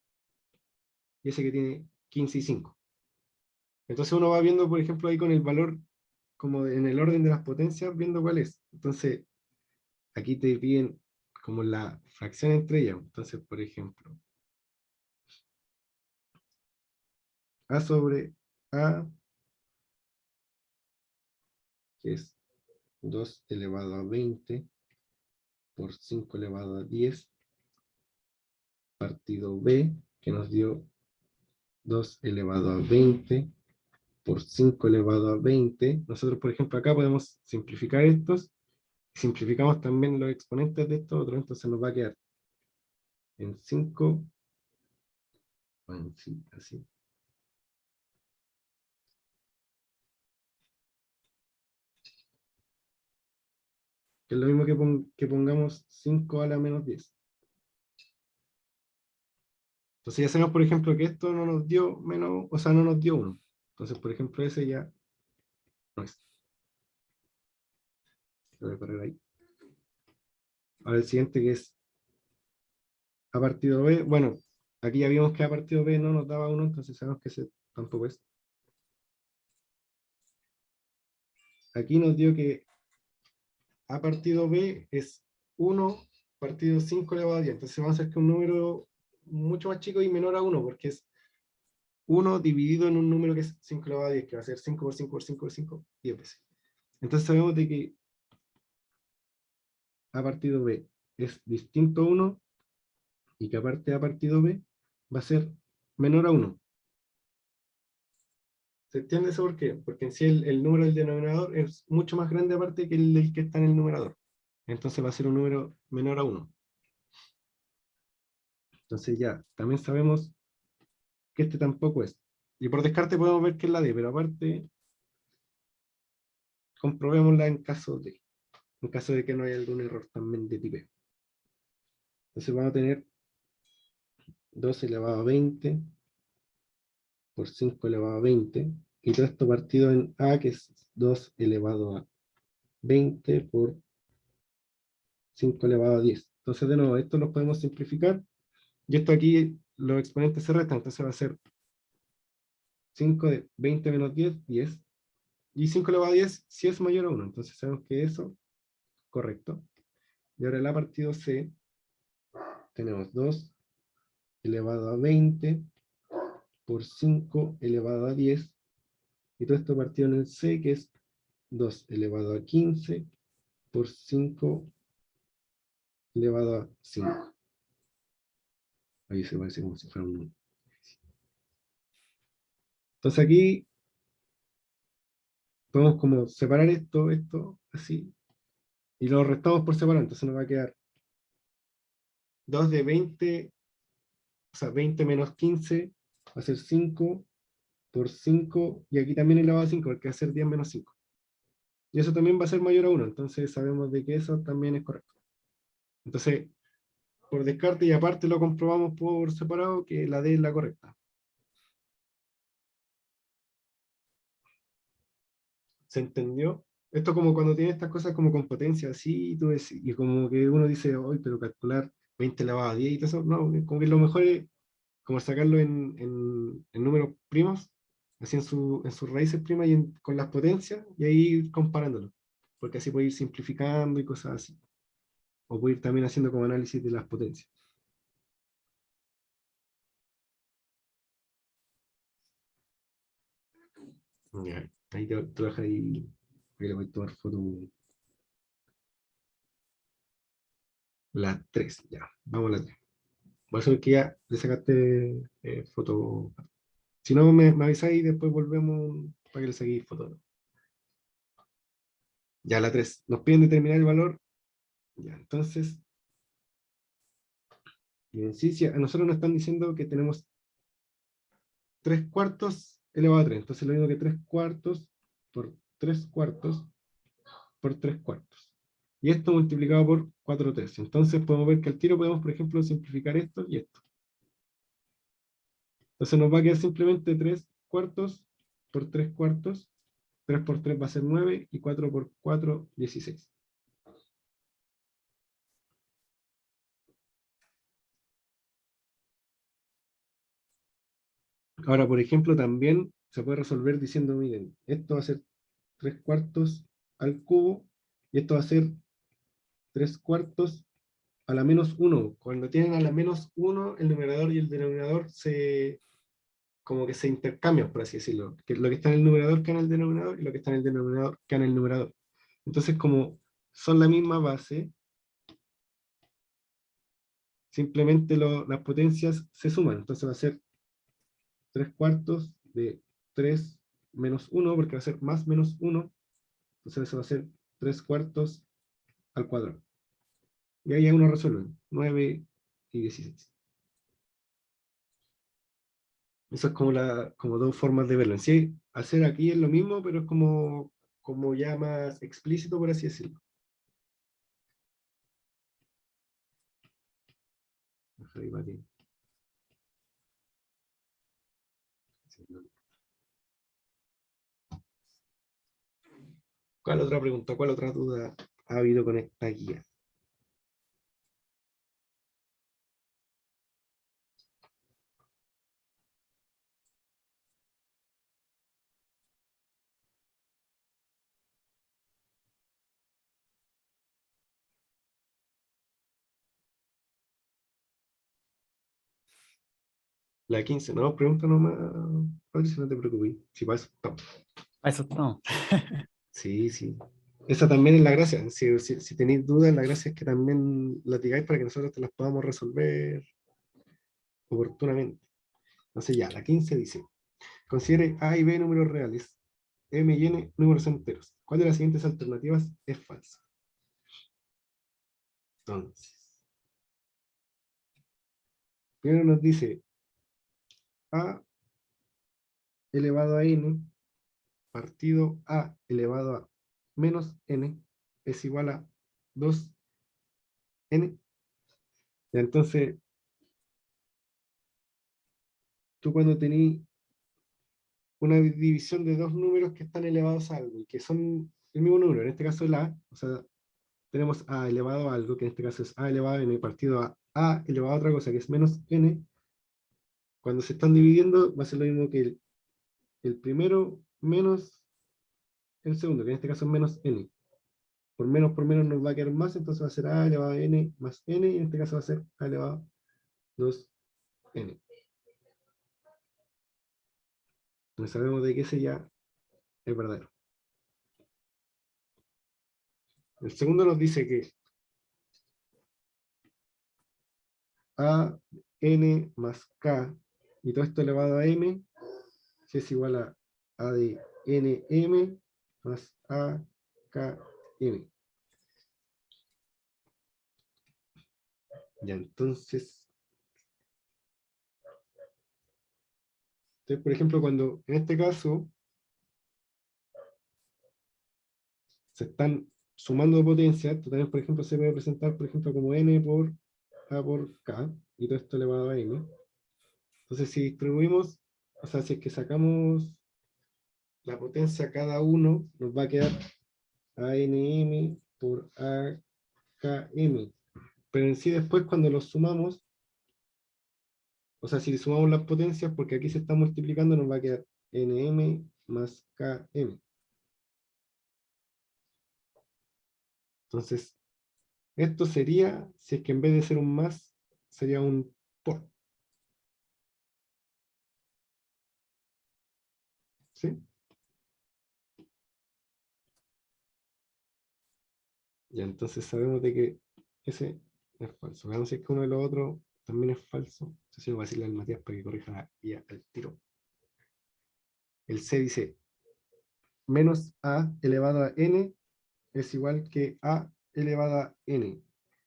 y ese que tiene 15 y 5. Entonces uno va viendo, por ejemplo, ahí con el valor, como en el orden de las potencias, viendo cuál es. Entonces, aquí te piden como la fracción entre ellas. Entonces, por ejemplo, A sobre A, que es 2 elevado a 20 por 5 elevado a 10, partido B, que nos dio 2 elevado a 20 por 5 elevado a 20. Nosotros, por ejemplo, acá podemos simplificar estos, simplificamos también los exponentes de estos otros, entonces nos va a quedar en 5, así. Que es lo mismo que pongamos 5 a la menos 10. Entonces ya sabemos, por ejemplo, que esto no nos dio menos, o sea, no nos dio 1. Entonces, por ejemplo, ese ya no es. Lo voy a correr ahí. Ahora el siguiente que es A partido B. Bueno, aquí ya vimos que A partido B no nos daba 1, entonces sabemos que ese tampoco es. Aquí nos dio que A partido B es 1 partido 5 elevado a 10. Entonces vamos a hacer que un número mucho más chico y menor a 1, porque es 1 dividido en un número que es 5 elevado a 10, que va a ser 5 por 5 por 5 por 5, 10 veces. Entonces sabemos de que A partido B es distinto a 1 y que aparte A partido B va a ser menor a 1. ¿Se entiende eso por qué? Porque en sí el número del denominador es mucho más grande aparte que el que está en el numerador. Entonces va a ser un número menor a 1. Entonces ya, también sabemos que este tampoco es. Y por descarte podemos ver que es la D, pero aparte comprobémosla en caso de que no haya algún error también de tipo. Entonces vamos a tener 2 elevado a 20 por 5 elevado a 20, y todo esto partido en A, que es 2 elevado a 20 por 5 elevado a 10. Entonces, de nuevo, esto lo podemos simplificar, y esto aquí, los exponentes se restan, entonces va a ser 5 de 20 menos 10, 10, y 5 elevado a 10 si es mayor a 1, entonces sabemos que eso, correcto. Y ahora en la partido C, tenemos 2 elevado a 20 por 5 elevado a 10, y todo esto partido en el C, que es 2 elevado a 15 por 5 elevado a 5. Ahí se parece como si fuera un... Entonces aquí podemos como separar esto, así, y lo restamos por separado, entonces nos va a quedar 2 de 20, o sea, 20 menos 15 va a ser 5 por 5, y aquí también elevado a 5, porque va a ser 10 menos 5. Y eso también va a ser mayor a 1, entonces sabemos de que eso también es correcto. Entonces, por descarte y aparte lo comprobamos por separado, que la D es la correcta. ¿Se entendió? Esto como cuando tiene estas cosas como con potencia así, y como que uno dice, hoy pero calcular 20 elevado a 10 y todo eso, no, como que lo mejor es como sacarlo en números primos, así en sus raíces primas y con las potencias, y ahí ir comparándolo, porque así puede ir simplificando y cosas así. O puede ir también haciendo como análisis de las potencias. Ya, ahí te baja ahí le voy a tomar foto. La 3, ya, vamos a la 3. Voy a saber que ya le sacaste foto. Si no, me avisáis y después volvemos para que le saquéis foto. Ya, la 3. Nos piden determinar el valor. Ya, entonces, y en sí, a nosotros nos están diciendo que tenemos 3 cuartos elevado a 3. Entonces, lo mismo que 3 cuartos por 3 cuartos por 3 cuartos. Y esto multiplicado por 4 tercios. Entonces, podemos ver que al tiro podemos, por ejemplo, simplificar esto y esto. Entonces, nos va a quedar simplemente 3 cuartos por 3 cuartos. 3 por 3 va a ser 9 y 4 por 4, 16. Ahora, por ejemplo, también se puede resolver diciendo, miren, esto va a ser 3 cuartos al cubo y esto va a ser 3 cuartos a la menos 1. Cuando tienen a la menos 1, el numerador y el denominador como que se intercambian, por así decirlo. Que lo que está en el numerador queda en el denominador y lo que está en el denominador queda en el numerador. Entonces, como son la misma base, simplemente las potencias se suman. Entonces va a ser 3 cuartos de 3 menos 1, porque va a ser más menos 1. Entonces eso va a ser 3 cuartos al cuadrado. Y ahí uno resuelve 9 y 16. Eso es como dos formas de verlo. En sí, hacer aquí es lo mismo, pero es como ya más explícito, por así decirlo. Ahí va bien. ¿Cuál otra pregunta? ¿Cuál otra duda ha habido con esta guía? La 15, no, pregunta nomás, Patricio, no te preocupes. Si para eso estamos. A eso no. Sí, sí. Esa también es la gracia. Si tenéis dudas, la gracia es que también las digáis para que nosotros te las podamos resolver oportunamente. Entonces ya, la 15 dice, considere A y B números reales, M y N números enteros. ¿Cuál de las siguientes alternativas es falsa? Entonces, primero nos dice A elevado a N partido A elevado a menos N es igual a 2N. Y entonces, tú cuando tenés una división de dos números que están elevados a algo y que son el mismo número, en este caso el A, o sea, tenemos A elevado a algo, que en este caso es A elevado a N partido A elevado a otra cosa que es menos N, cuando se están dividiendo va a ser lo mismo que el primero menos el segundo, que en este caso es menos N. Por menos nos va a quedar más, entonces va a ser A elevado a N más N, y en este caso va a ser A elevado a 2N. Entonces sabemos de que ese ya es verdadero. El segundo nos dice que A, N más K, y todo esto elevado a M, si es igual a de NM más AKM. Ya, entonces, por ejemplo, cuando en este caso se están sumando potencias, esto también, por ejemplo, se puede presentar, por ejemplo, como N por A por K, y todo esto elevado a M. Entonces, si distribuimos, o sea, si es que sacamos la potencia a cada uno, nos va a quedar ANM por AKM. Pero en sí después cuando los sumamos, o sea, si sumamos las potencias, porque aquí se está multiplicando, nos va a quedar Nm más Km. Entonces, esto sería, si es que en vez de ser un más, sería un por. ¿Sí? Ya, entonces sabemos de que ese es falso. Veamos si es que uno de los otros también es falso. Entonces voy a decirle al Matías para que corrija ya al tiro. El C dice, menos A elevado a N es igual que A elevado a N.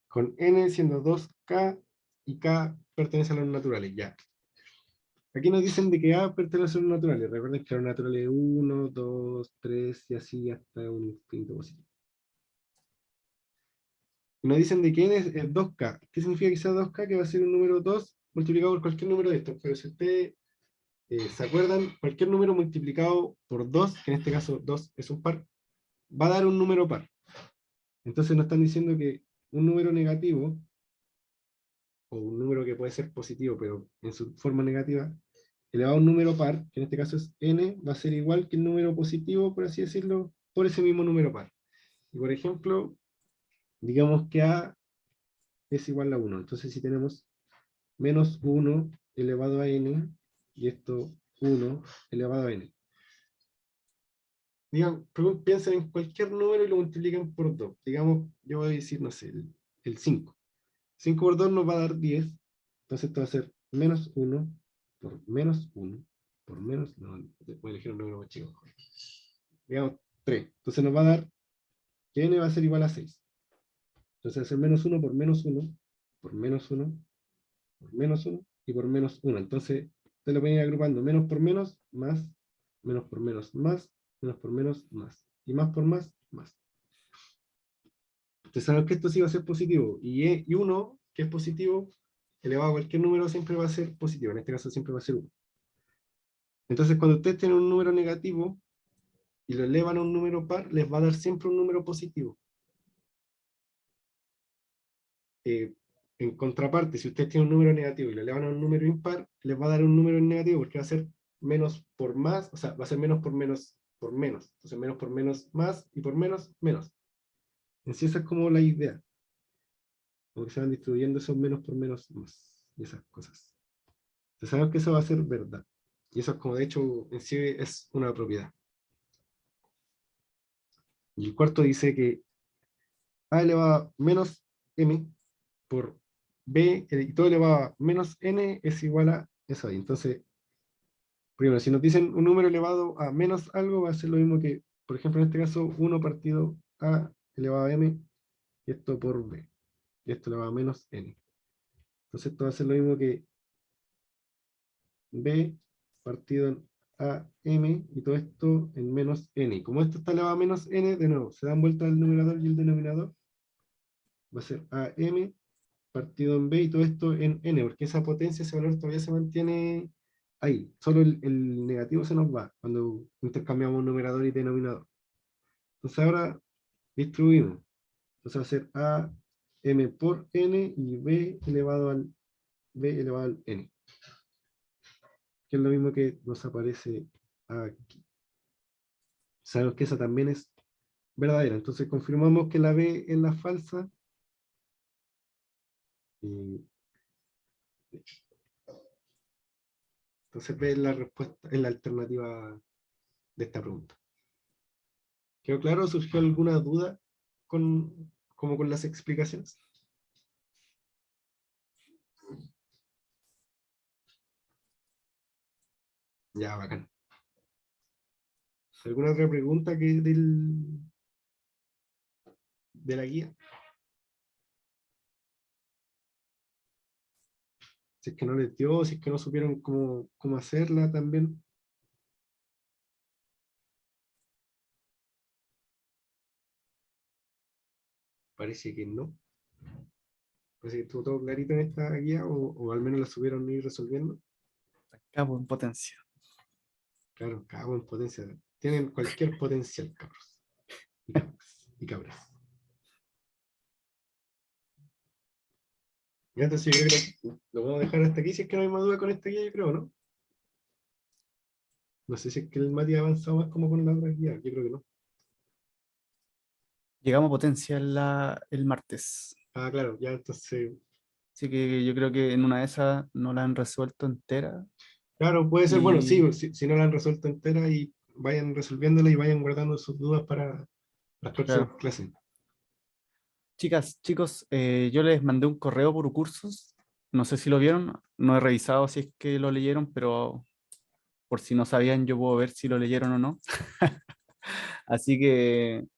Con N siendo 2K y K pertenece a los naturales, ya. Aquí nos dicen de que A pertenece a los naturales. Recuerden que los naturales es 1, 2, 3 y así hasta un infinito positivo. Y nos dicen de que N es 2K. ¿Qué significa que sea 2K? Que va a ser un número 2 multiplicado por cualquier número de estos. Pero si ustedes se acuerdan, cualquier número multiplicado por 2, que en este caso 2 es un par, va a dar un número par. Entonces nos están diciendo que un número negativo, o un número que puede ser positivo, pero en su forma negativa, elevado a un número par, que en este caso es n, va a ser igual que el número positivo, por así decirlo, por ese mismo número par. Y por ejemplo, digamos que a es igual a 1. Entonces si tenemos menos 1 elevado a n, y esto 1 elevado a n. Digamos, piensen en cualquier número y lo multiplican por 2. Digamos, yo voy a decir, no sé, el 5. 5 por 2 nos va a dar 10. Entonces esto va a ser menos 1 por menos 1 por menos, no, voy a elegir un número más chico. Digamos 3. Entonces nos va a dar que n va a ser igual a 6. Entonces va a ser menos 1 por menos 1 por menos 1 por menos 1 y por menos 1. Entonces ustedes lo pueden ir agrupando menos por menos, más, menos por menos, más, menos por menos, más. Y más por más, más. Entonces sabemos que esto sí va a ser positivo. Y 1, que es positivo, elevado a cualquier número siempre va a ser positivo. En este caso siempre va a ser 1. Entonces cuando ustedes tienen un número negativo y lo elevan a un número par, les va a dar siempre un número positivo. en contraparte, si usted tiene un número negativo y le elevan a un número impar, les va a dar un número negativo porque va a ser menos por más, o sea, va a ser menos por menos por menos. Entonces menos por menos más y por menos menos. En sí esa es como la idea. Como que se van distribuyendo esos menos por menos más y esas cosas. Entonces sabemos que eso va a ser verdad. Y eso es como de hecho en sí es una propiedad. Y el cuarto dice que a elevado a menos m por b y todo elevado a menos n es igual a eso ahí. Entonces, primero, si nos dicen un número elevado a menos algo, va a ser lo mismo que, por ejemplo, en este caso, 1 partido a elevado a m, y esto por b. Y esto elevado a menos n. Entonces esto va a ser lo mismo que b partido en a m, y todo esto en menos n. Y como esto está elevado a menos n, de nuevo, se dan vuelta el numerador y el denominador. Va a ser a m partido en b y todo esto en n, porque esa potencia, ese valor todavía se mantiene ahí. Solo el negativo se nos va cuando intercambiamos numerador y denominador. Entonces ahora distribuimos. Entonces va a ser a m por n y b elevado al n. Que es lo mismo que nos aparece aquí. Sabemos que esa también es verdadera. Entonces confirmamos que la b es la falsa. Y entonces B es la respuesta, es la alternativa de esta pregunta. ¿Quedó claro? ¿Surgió alguna duda como con las explicaciones? Ya, bacán. ¿Alguna otra pregunta que de la guía? Si es que no les dio, si es que no supieron cómo hacerla también. Parece que no. Parece que estuvo todo clarito en esta guía, o al menos la supieron ir resolviendo. Cabo en potencia. Claro, cago en potencia. Tienen cualquier potencial, cabros. Y cabras. Y cabras. Ya, entonces yo creo que lo vamos a dejar hasta aquí, si es que no hay más duda con esta guía, yo creo, ¿no? No sé si es que el Mati ha avanzado más como con la otra guía, yo creo que no. Llegamos a potencia el martes. Ah, claro, ya entonces, Así que yo creo que en una de esas no la han resuelto entera. claro, puede ser, bueno, sí, Y si no la han resuelto entera y vayan resolviéndola y vayan guardando sus dudas para las próximas claro. clases. Chicas, chicos, yo les mandé un correo por cursos. No sé si lo vieron. No he revisado si es que lo leyeron, pero por si no sabían, yo puedo ver si lo leyeron o no. Así que,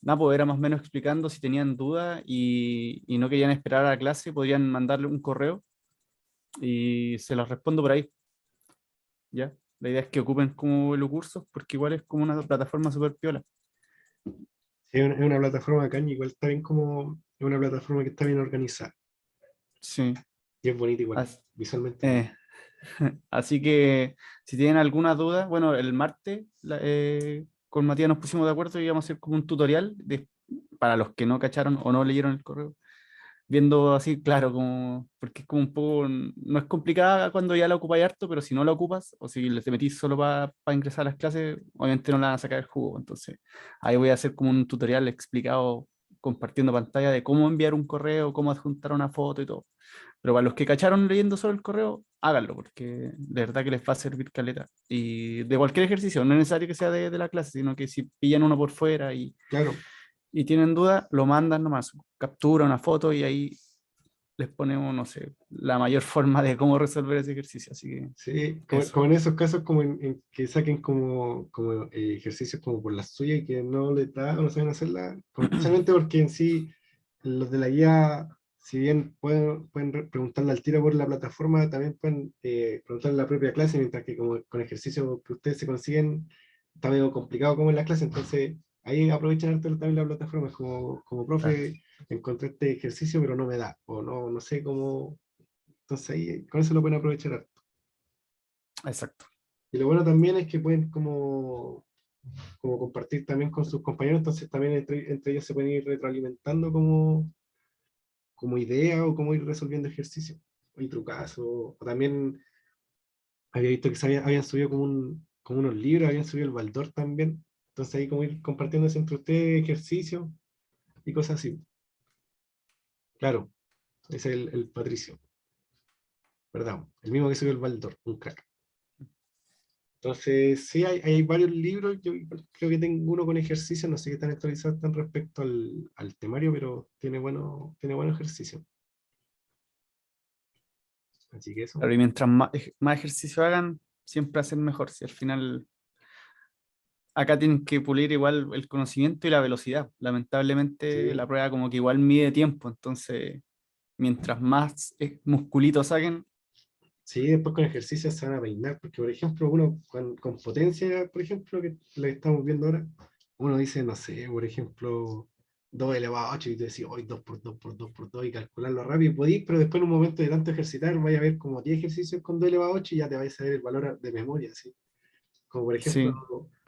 nada, pues era más o menos explicando si tenían dudas y no querían esperar a la clase, podrían mandarle un correo y se los respondo por ahí. ¿Ya? La idea es que ocupen como los cursos porque igual es como una plataforma súper piola. Sí, es una plataforma acá, igual está bien como, es una plataforma que está bien organizada. Sí. Y es bonita igual, As- visualmente. eh, Así que si tienen alguna duda, bueno, el martes con Matías nos pusimos de acuerdo y íbamos a hacer como un tutorial para los que no cacharon o no leyeron el correo, viendo así, claro, como, porque es como un poco, no es complicada cuando ya la ocupáis harto, pero si no la ocupas o si te metís solo para ingresar a las clases, obviamente no la van a sacar el jugo. Entonces ahí voy a hacer como un tutorial explicado compartiendo pantalla de cómo enviar un correo, cómo adjuntar una foto y todo. Pero para los que cacharon leyendo solo el correo, háganlo, porque de verdad que les va a servir caleta. Y de cualquier ejercicio, no es necesario que sea de la clase, sino que si pillan uno por fuera Claro, y tienen duda, lo mandan nomás, captura una foto y ahí les ponemos, no sé, la mayor forma de cómo resolver ese ejercicio. Así que sí, como eso. en esos casos, como en que saquen como ejercicios como por las suyas y que no les da o no saben hacerla, como especialmente porque en sí los de la guía, si bien pueden preguntarle al tiro por la plataforma, también pueden preguntarle en la propia clase, mientras que como con ejercicios que ustedes se consiguen, está medio complicado como en la clase, entonces ahí aprovechan harto también la plataforma, como Claro, profe, encontré este ejercicio pero no me da, o no sé cómo, entonces ahí con eso lo pueden aprovechar harto. exacto. Y lo bueno también es que pueden como compartir también con sus compañeros, entonces también entre ellos se pueden ir retroalimentando como idea o cómo ir resolviendo ejercicios y trucazos. O también había visto que habían subido como unos libros, habían subido el Baldor también. Entonces ahí como ir compartiéndose entre ustedes ejercicios y cosas así. Claro, ese es el Patricio, ¿verdad? El mismo que subió el Baldor, un crack. Entonces, sí, hay varios libros. Yo creo que tengo uno con ejercicios, no sé qué tan actualizados están respecto al temario, pero tiene buen ejercicio. Así que eso. Claro, y mientras más ejercicio hagan, siempre hacen mejor. Si al final acá tienen que pulir igual el conocimiento y la velocidad. Lamentablemente Sí, la prueba como que igual mide tiempo, entonces mientras más musculitos saquen, sí, después con ejercicios se van a peinar, porque por ejemplo, uno con potencia, por ejemplo, que la que estamos viendo ahora, uno dice, no sé, por ejemplo, 2 elevado a 8 y te decís, hoy 2 por 2 por 2 por 2 y calcularlo rápido, podéis, pero después en un momento de tanto ejercitar, vais a ver como 10 ejercicios con 2 elevado a 8 y ya te vais a ver el valor de memoria, ¿sí? Como por ejemplo, sí,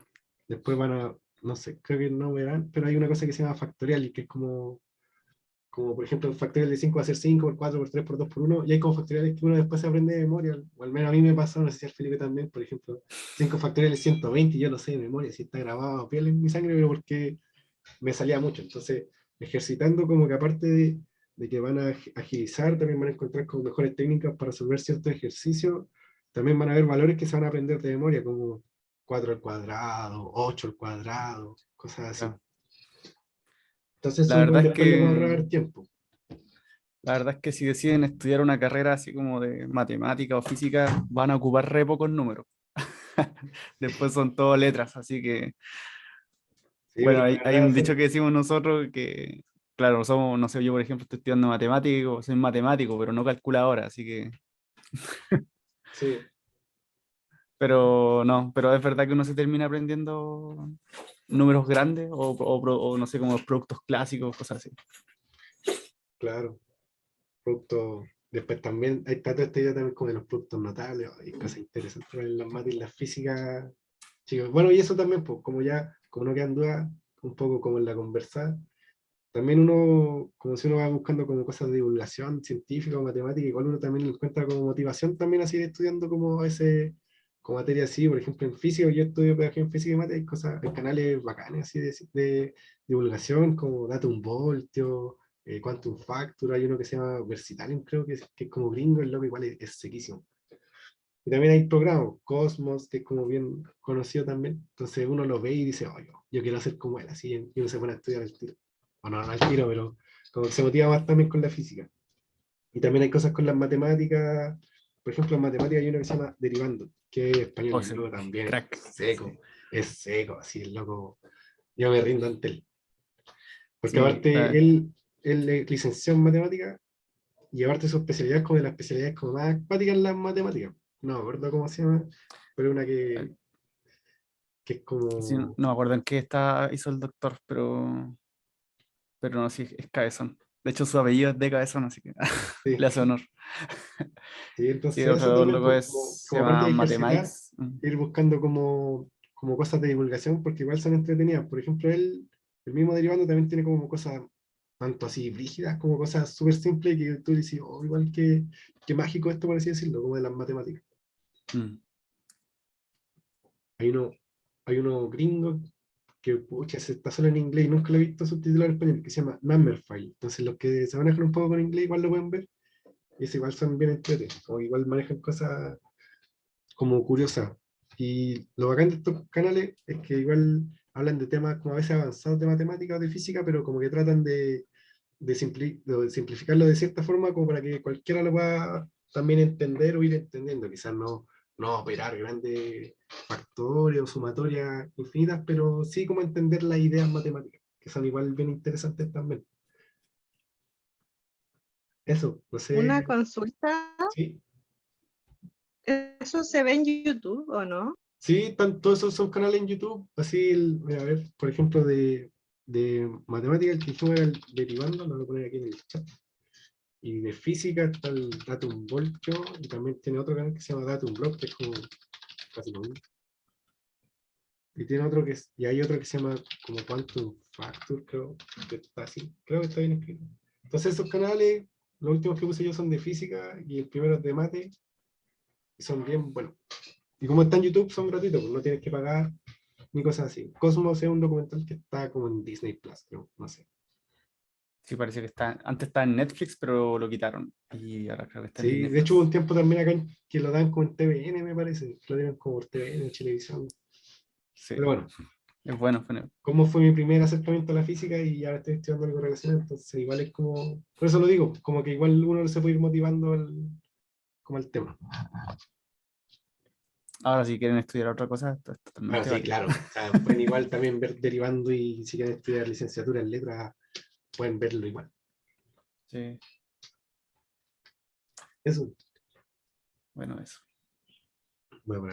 después van a, no sé, creo que no verán, pero hay una cosa que se llama factorial y que es como por ejemplo, factorial de 5 va a ser 5 por 4 por 3 por 2 por 1 y hay como factoriales que uno después se aprende de memoria, o al menos a mí me pasa, no sé si al Felipe también, por ejemplo, 5 factorial es 120 y yo lo sé de memoria, si está grabado a piel en mi sangre, pero porque me salía mucho. Entonces, ejercitando como que aparte de que van a agilizar, también van a encontrar como mejores técnicas para resolver ciertos ejercicios, también van a haber valores que se van a aprender de memoria, como 4 al cuadrado, 8 al cuadrado, cosas así. claro. Entonces, La eso igual verdad es después les va a que ahorrar tiempo. La verdad es que si deciden estudiar una carrera así como de matemática o física, van a ocupar re pocos números. Después son todo letras, así que, Sí, bueno, pero la hay verdad, un dicho que decimos nosotros que, claro, somos, no sé, yo por ejemplo estoy estudiando matemático, soy matemático, pero no calculadora, así que, sí, pero no, pero es verdad que uno se termina aprendiendo números grandes o no sé, como los productos clásicos, cosas así. claro. Productos. Después también hay toda esta idea también como de los productos notables, hay cosas interesantes en las mates y las físicas. Chicos, bueno, y eso también, pues, como no quedan dudas, un poco como en la conversa, también uno, como si uno va buscando como cosas de divulgación científica o matemática, igual uno también encuentra como motivación también a seguir estudiando como como materia así, por ejemplo en física, yo estudio pedagogía en física y mate, hay cosas, hay canales bacanes así de divulgación, como Datum Voltio, Quantum Factor, hay uno que se llama Versitalium, creo que es como gringo, el loco igual es sequísimo. Y también hay programas, Cosmos, que es como bien conocido también. Entonces uno lo ve y dice, oh, yo quiero hacer como él, así, y uno se pone a estudiar el tiro. O no, no al tiro, pero como que se motiva más también con la física. Y también hay cosas con las matemáticas. Por ejemplo, en matemáticas hay uno que se llama Derivando, que es español, O y el sea, loco también crack. Sí, es seco, así el loco. Yo me rindo ante él. Porque sí, aparte, él es licenciado en matemáticas y aparte su especialidad es como de las especialidades como más acuáticas en las matemáticas. No me acuerdo cómo se llama, pero una que es sí, no como, me acuerdo en qué está, hizo el doctor, pero no, sí, es Cabezón. De hecho, su apellido es de Cabezón, así que sí, le hace honor. sí, Sí, entonces o eso sea, también, loco pues, es, se como parte llama de ejercitar, Mathematics. ir buscando como cosas de divulgación, porque igual son entretenidas. Por ejemplo, el mismo derivando también tiene como cosas tanto así rígidas como cosas súper simples que tú dices, oh, igual que mágico esto, por así decirlo, como de las matemáticas. Mm. Hay uno, hay uno gringo que pucha, está solo en inglés y nunca lo he visto subtitulado en español, que se llama Numberphile. Entonces los que se manejan un poco con inglés igual lo pueden ver, y es igual son bien entretenidos, o igual manejan cosas como curiosas. Y lo bacán de estos canales es que igual hablan de temas como a veces avanzados de matemática o de física, pero como que tratan de simplificarlo de cierta forma como para que cualquiera lo pueda también entender o ir entendiendo. Quizás no operar grandes factores o sumatorias infinitas, pero sí como entender las ideas matemáticas, que son igual bien interesantes también. Eso, no Una sé, consulta, sí. ¿eso se ve en YouTube o no? Sí, todos esos son canales en YouTube. Así, a ver, por ejemplo, de matemática, el que dijimos era el derivando, lo voy a poner aquí en el chat. Y de física está el Datum Voltio, y también tiene otro canal que se llama Datum Block, que es como casi lo mismo. Y tiene otro y hay otro que se llama como Quantum Factor, creo que está así, creo que está bien escrito. Entonces esos canales, los últimos que puse yo son de física y el primero es de mate, y son bien buenos. Y como está en YouTube, son gratuitos, pues no tienes que pagar ni cosas así. Cosmos es un documental que está como en Disney Plus, creo, no sé. Sí, parece que antes estaba en Netflix, pero lo quitaron. Y ahora creo que está en Sí, Disney de hecho hubo Plus. un tiempo también acá que lo dan como en TVN, me parece, que lo dieron como por TVN en televisión. Sí, Pero bueno, es bueno. Bueno. como fue mi primer acercamiento a la física y ahora estoy estudiando la correlación, entonces igual es como, por eso lo digo, como que igual uno se puede ir motivando como el tema. Ahora, si quieren estudiar otra cosa, esto es Bueno, totalmente sí, válido. claro, o sea, pueden igual también ver derivando y si quieren estudiar licenciatura en letras, pueden verlo igual. Sí, Eso, bueno, eso. voy a poner